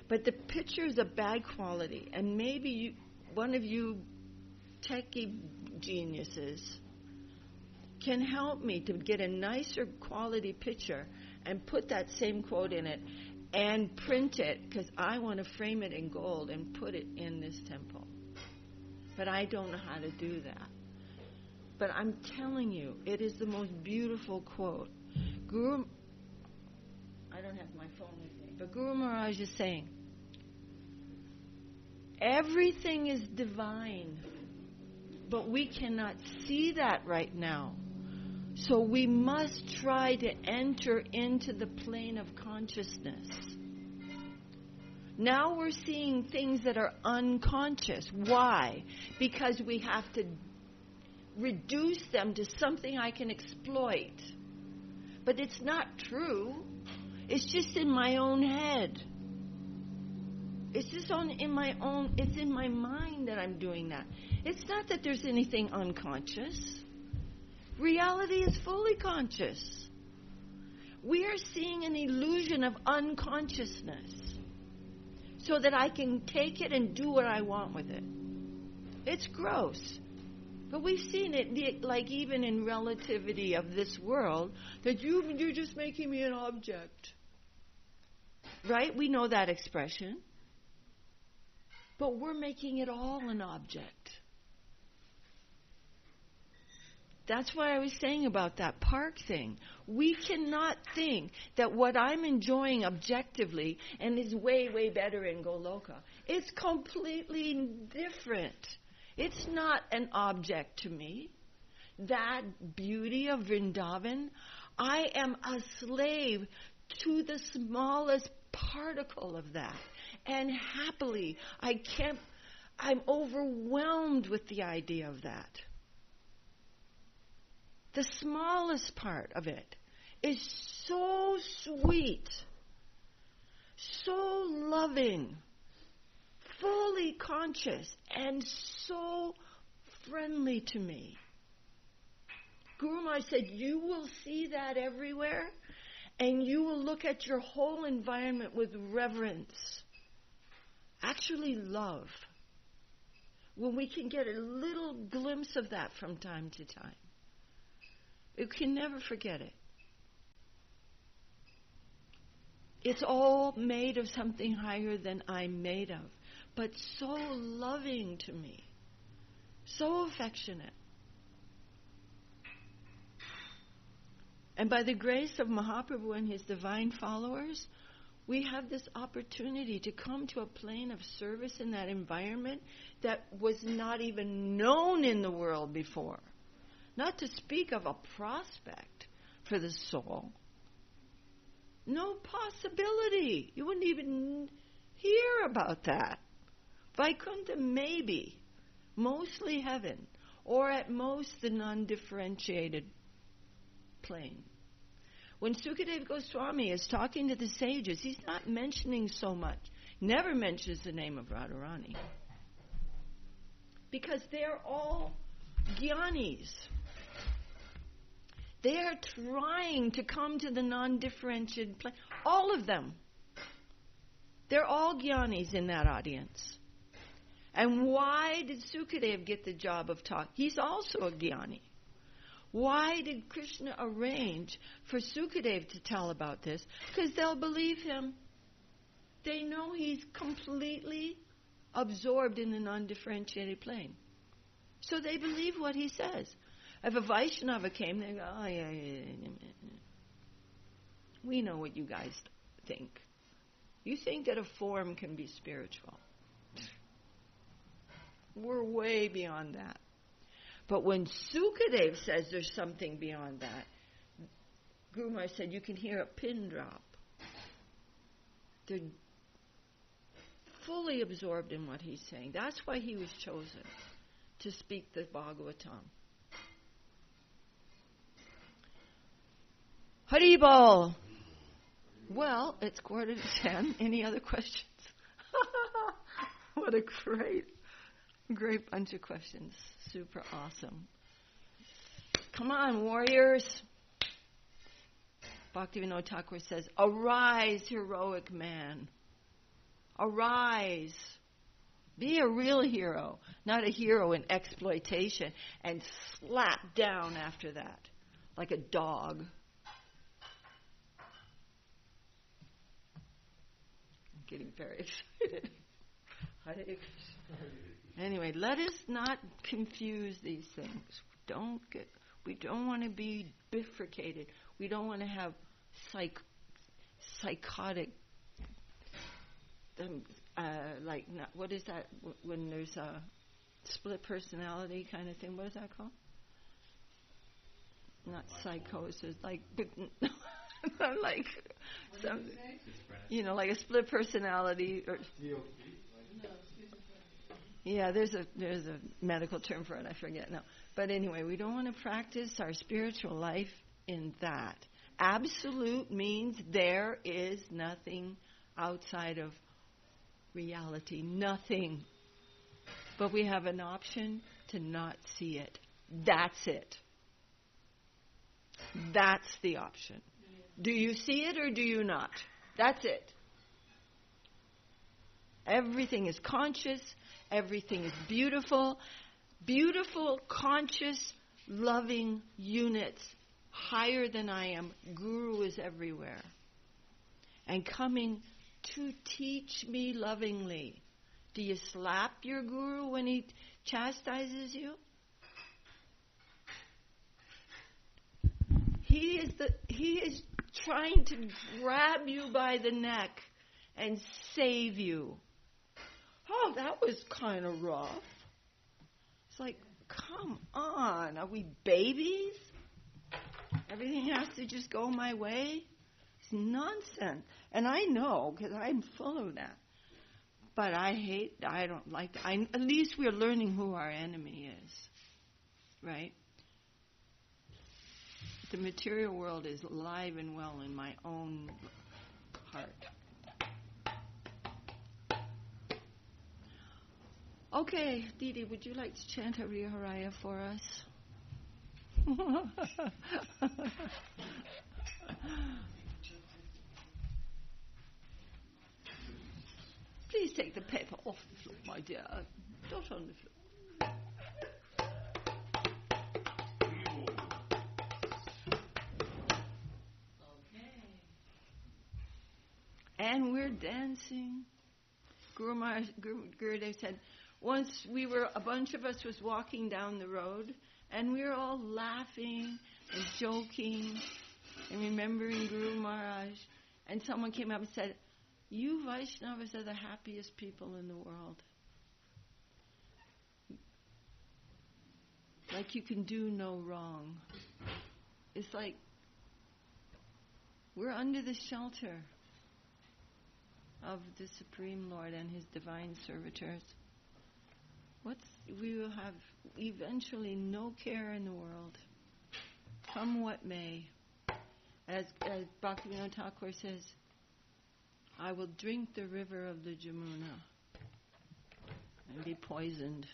But the picture is of bad quality, and maybe one of you techie geniuses can help me to get a nicer quality picture and put that same quote in it and print it, because I want to frame it in gold and put it in this temple. But I don't know how to do that. But I'm telling you, it is the most beautiful quote. I don't have my phone with me, but Guru Maharaj is saying, everything is divine, but we cannot see that right now. So we must try to enter into the plane of consciousness. Now we're seeing things that are unconscious. Why? Because we have to reduce them to something I can exploit. But it's not true. It's just in my own head. It's just it's in my mind that I'm doing that. It's not that there's anything unconscious. Reality is fully conscious. We are seeing an illusion of unconsciousness so that I can take it and do what I want with it. It's gross. But we've seen it, like even in relativity of this world, that you're just making me an object. Right? We know that expression. But we're making it all an object. That's why I was saying about that park thing. We cannot think that what I'm enjoying objectively and is way, way better in Goloka. It's completely different. It's not an object to me. That beauty of Vrindavan, I am a slave to the smallest particle of that. And happily, I'm overwhelmed with the idea of that. The smallest part of it is so sweet, so loving, fully conscious, and so friendly to me. Guru Maharaja said, you will see that everywhere, and you will look at your whole environment with reverence. Actually love. When we can get a little glimpse of that from time to time, you can never forget it. It's all made of something higher than I'm made of, but so loving to me, so affectionate. And by the grace of Mahaprabhu and his divine followers, we have this opportunity to come to a plane of service in that environment that was not even known in the world before. Not to speak of a prospect for the soul. No possibility. You wouldn't even hear about that. Vaikuntha maybe, mostly heaven, or at most the non-differentiated plane. When Sukadeva Goswami is talking to the sages, he's not mentioning so much. Never mentions the name of Radharani. Because they're all Jnanis. They are trying to come to the non-differentiated plane. All of them. They're all Jnanis in that audience. And why did Sukadeva get the job of talking? He's also a Jnani. Why did Krishna arrange for Sukadeva to tell about this? Because they'll believe him. They know he's completely absorbed in the non-differentiated plane. So they believe what he says. If a Vaishnava came, they go, oh, yeah. We know what you guys think. You think that a form can be spiritual. We're way beyond that. But when Sukadeva says there's something beyond that, Guru Maharaja said you can hear a pin drop. They're fully absorbed in what he's saying. That's why he was chosen to speak the Bhagavatam. Haribol. Well, it's 9:45. Any other questions? What a great bunch of questions. Super awesome. Come on, warriors. Bhaktivinoda Thakur says, arise, heroic man. Arise. Be a real hero, not a hero in exploitation and slap down after that like a dog. I'm getting very excited. Anyway, let us not confuse these things. We don't want to be bifurcated. We don't want to have psychotic, what is that when there's a split personality kind of thing? What is that called? Not psychosis, like some, like a split personality or. Yeah, there's a medical term for it. I forget now. But anyway, we don't want to practice our spiritual life in that. Absolute means there is nothing outside of reality. Nothing. But we have an option to not see it. That's it. That's the option. Do you see it or do you not? That's it. Everything is conscious. Everything is beautiful. Beautiful, conscious, loving units higher than I am. Guru is everywhere. And coming to teach me lovingly. Do you slap your guru when he chastises you? He is trying to grab you by the neck and save you. Oh, that was kind of rough. It's like, come on, are we babies? Everything has to just go my way? It's nonsense. And I know, because I'm full of that. But I don't like that. At least we're learning who our enemy is. Right? The material world is alive and well in my own heart. Okay, Didi, would you like to chant Hare Haraya for us? Please take the paper off the floor, my dear. Not on the floor. And we're dancing. Gurudev said, once a bunch of us was walking down the road, and we were all laughing and joking and remembering Guru Maharaj. And someone came up and said, you Vaishnavas are the happiest people in the world. Like you can do no wrong. It's like we're under the shelter of the Supreme Lord and His divine servitors. We will have eventually no care in the world, come what may. As Bhaktivinoda Thakur says, I will drink the river of the Jamuna and be poisoned.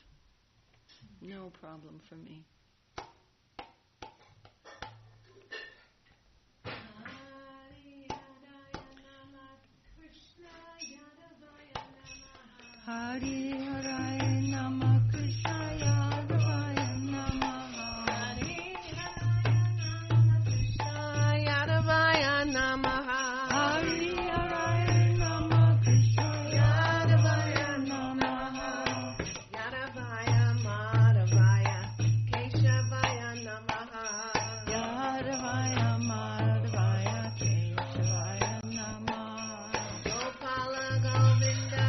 No problem for me. Hari Haraya Nama Krishna Yadavaya Nama Hari Haraya Nama Hari Haraya Nama Krishna Yadavaya Nama Yadavaya Madhavaya Keshavaya Nama Yadavaya Madhavaya Keshavaya Nama Gopala Govinda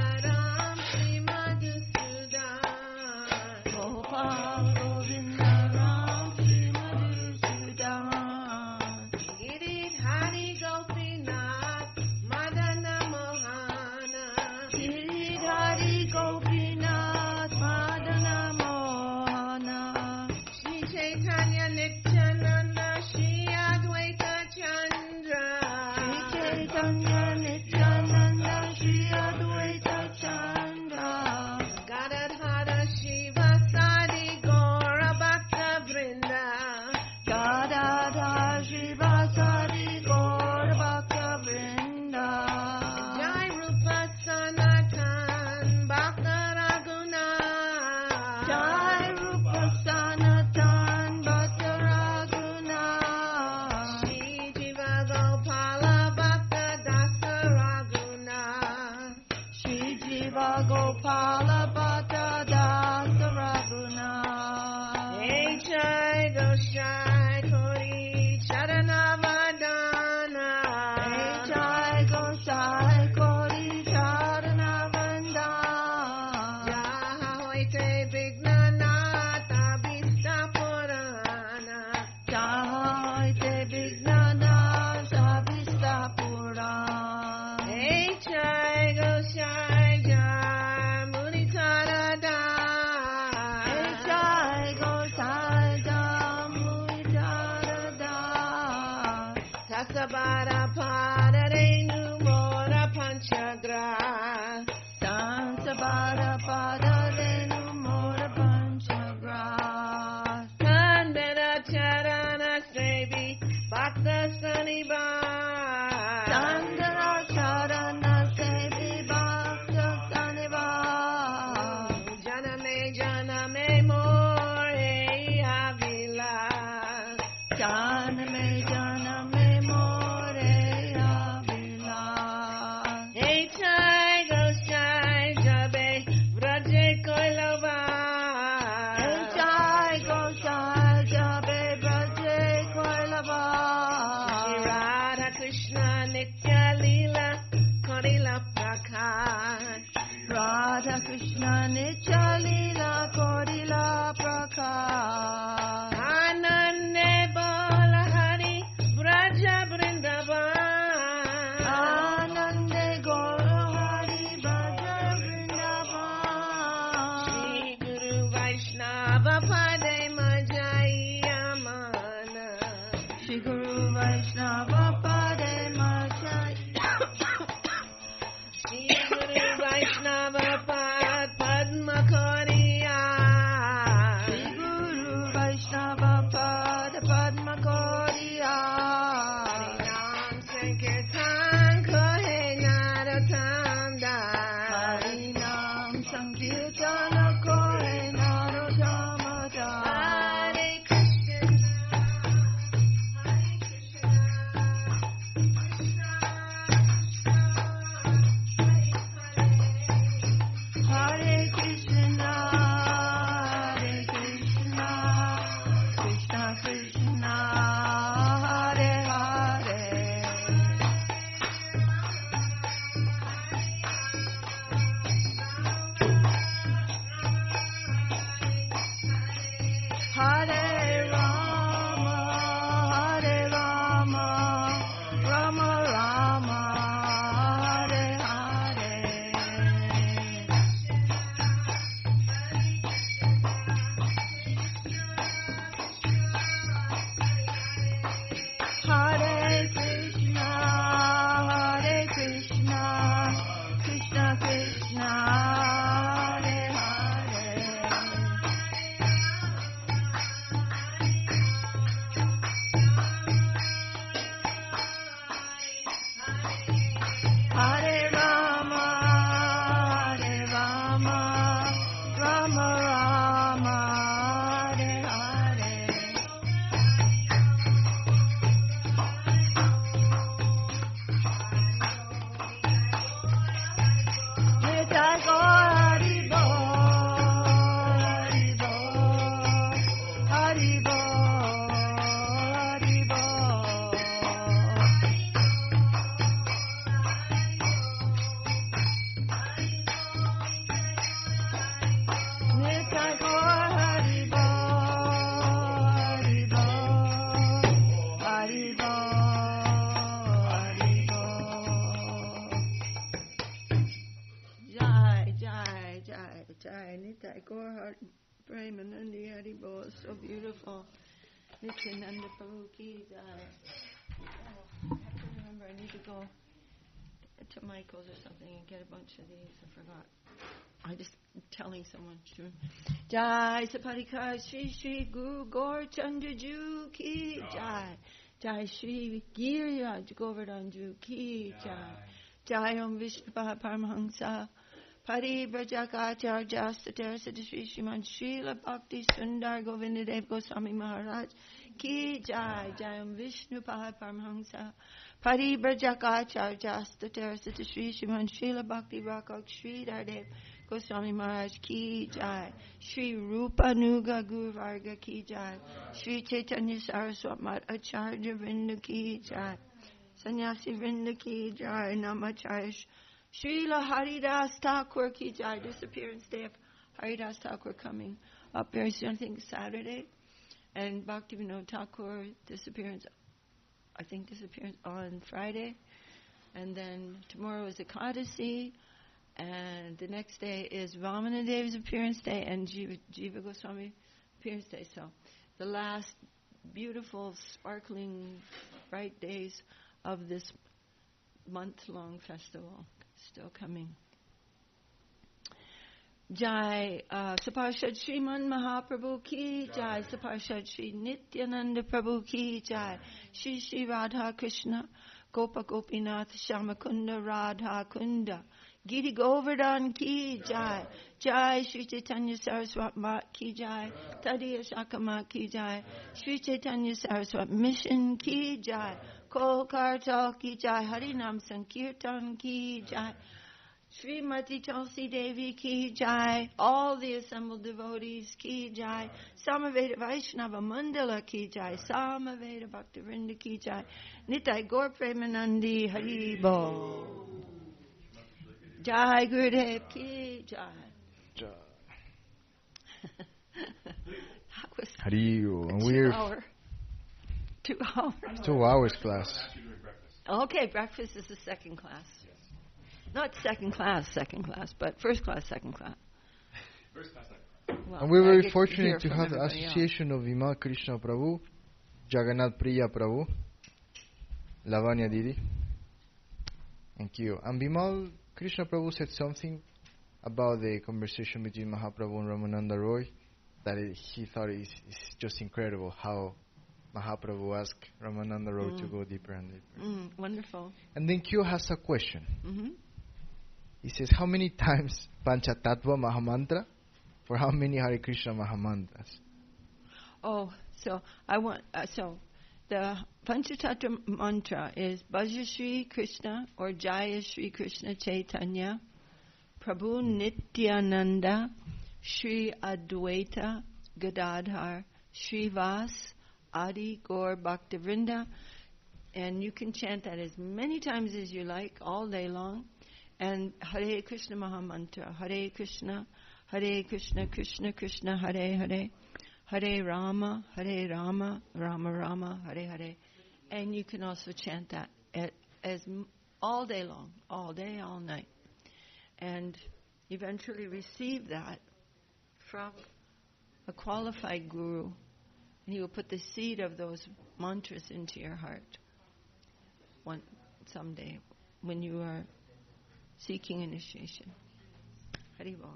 Krishna Antya-līlā Kodila Prakash Anande Bola Hari Braja Vrindavan Anande Gora Hari Braja Vrindavan Shri Guru Vaishnava Pade Majaya Mana Shri Guru Vaishnava Pade Majaya Shri Guru Vaishnava Padma Koriya Shri Guru Vaishnava Pada Jai Nitai Gaur Premanandi Hari Bol, so beautiful. Nityananda Prabhu Ki Jai. Oh, I have to remember, I need to go to Michael's or something and get a bunch of these. I forgot. I just telling someone. Sure. Jai Sapadika Shri Guru Gaur Chandraju Ki Jai. Jai Shri Giriraj Govardhanju Ki Jai. Jai Om Vishnupada Paramahamsa Parivrajaka Satar Siddhishri Shriman Śrīla Bhakti Sundar Govindadev Goswami Maharaj Ki Jai. Jai Om Vishnupada Paramahamsa Parivrajaka Satar Siddhishri Shriman Śrīla Bhakti Rakak Śrīdhar Goswami Maharaj Ki Jai. Śrī Rupa Guru Maharaja Ki Jai. Śrī Chaitanya Sāraswat Maṭh Acārya Vrinda Ki Jai. Sannyasi Vrinda Ki Jai. Namacharya Śrīla Haridas Thakur Ki Jai. Disappearance day of Haridas Thakur coming up very soon, I think Saturday. And Bhaktivinoda Thakur disappearance on Friday. And then tomorrow is Ekadasi. And the next day is Vamanadev's appearance day and Jiva Goswami appearance day. So the last beautiful, sparkling, bright days of this month-long festival still coming. Jai Saparshad Sriman Mahaprabhu Ki Jai. Saparshad Sri Nityananda Prabhu Ki Jai. Shri Shri Radha Krishna Gopa Gopinath Shamakunda Radha Kunda Giri Govardhan Ki Jai. Jai Śrī Chaitanya Sāraswat Maṭh Ki Jai. Tadiya Shakama Ki Jai. Śrī Chaitanya Sāraswat Mission Ki Jai. Kolkartal Ki Jai. Harinam Sankirtan Ki Jai. Śrīmatī Tulsi Devi Ki Jai. All the assembled devotees Ki Jai. Samaveda Vaishnava Mandala Ki Jai. Samaveda Bhaktivinoda Ki Jai. Nitai Gaur Premanandi Hari Bol. Jai Gurudev Ki Jai. Jai. That was Hari. a 2 hour. 2 hours class. Okay, breakfast is the second class. Not second class, but first class, second class. First class, second class. Well, and we're very fortunate to have the association of Vimal Krishna Prabhu, Jagannath Priya Prabhu, Lavanya Didi. Thank you. And Vimal Krishna Prabhu said something about the conversation between Mahaprabhu and Ramananda Roy that he thought is just incredible how Mahaprabhu asked Ramananda Roy to go deeper and deeper. Wonderful. And then Q has a question. Mm-hmm. He says, how many times Panchatattva Mahamantra for how many Hare Krishna Mahamantras? Oh, so I want so the Panchatattva mantra is Bhaja Śrī Kṛṣṇa or Jaya Śrī Kṛṣṇa Chaitanya Prabhu Nityananda Śrī Advaita Gadadhar Śrīvas Adi Gaur Bhaktivinoda, and you can chant that as many times as you like all day long. And Hare Krishna Mahamantra, Hare Krishna, Krishna Krishna, Hare Hare, Hare Rama, Rama Rama, Hare Hare. And you can also chant that as all day long, all day, all night. And eventually receive that from a qualified guru. And he will put the seed of those mantras into your heart someday when you are seeking initiation. Hari Bol.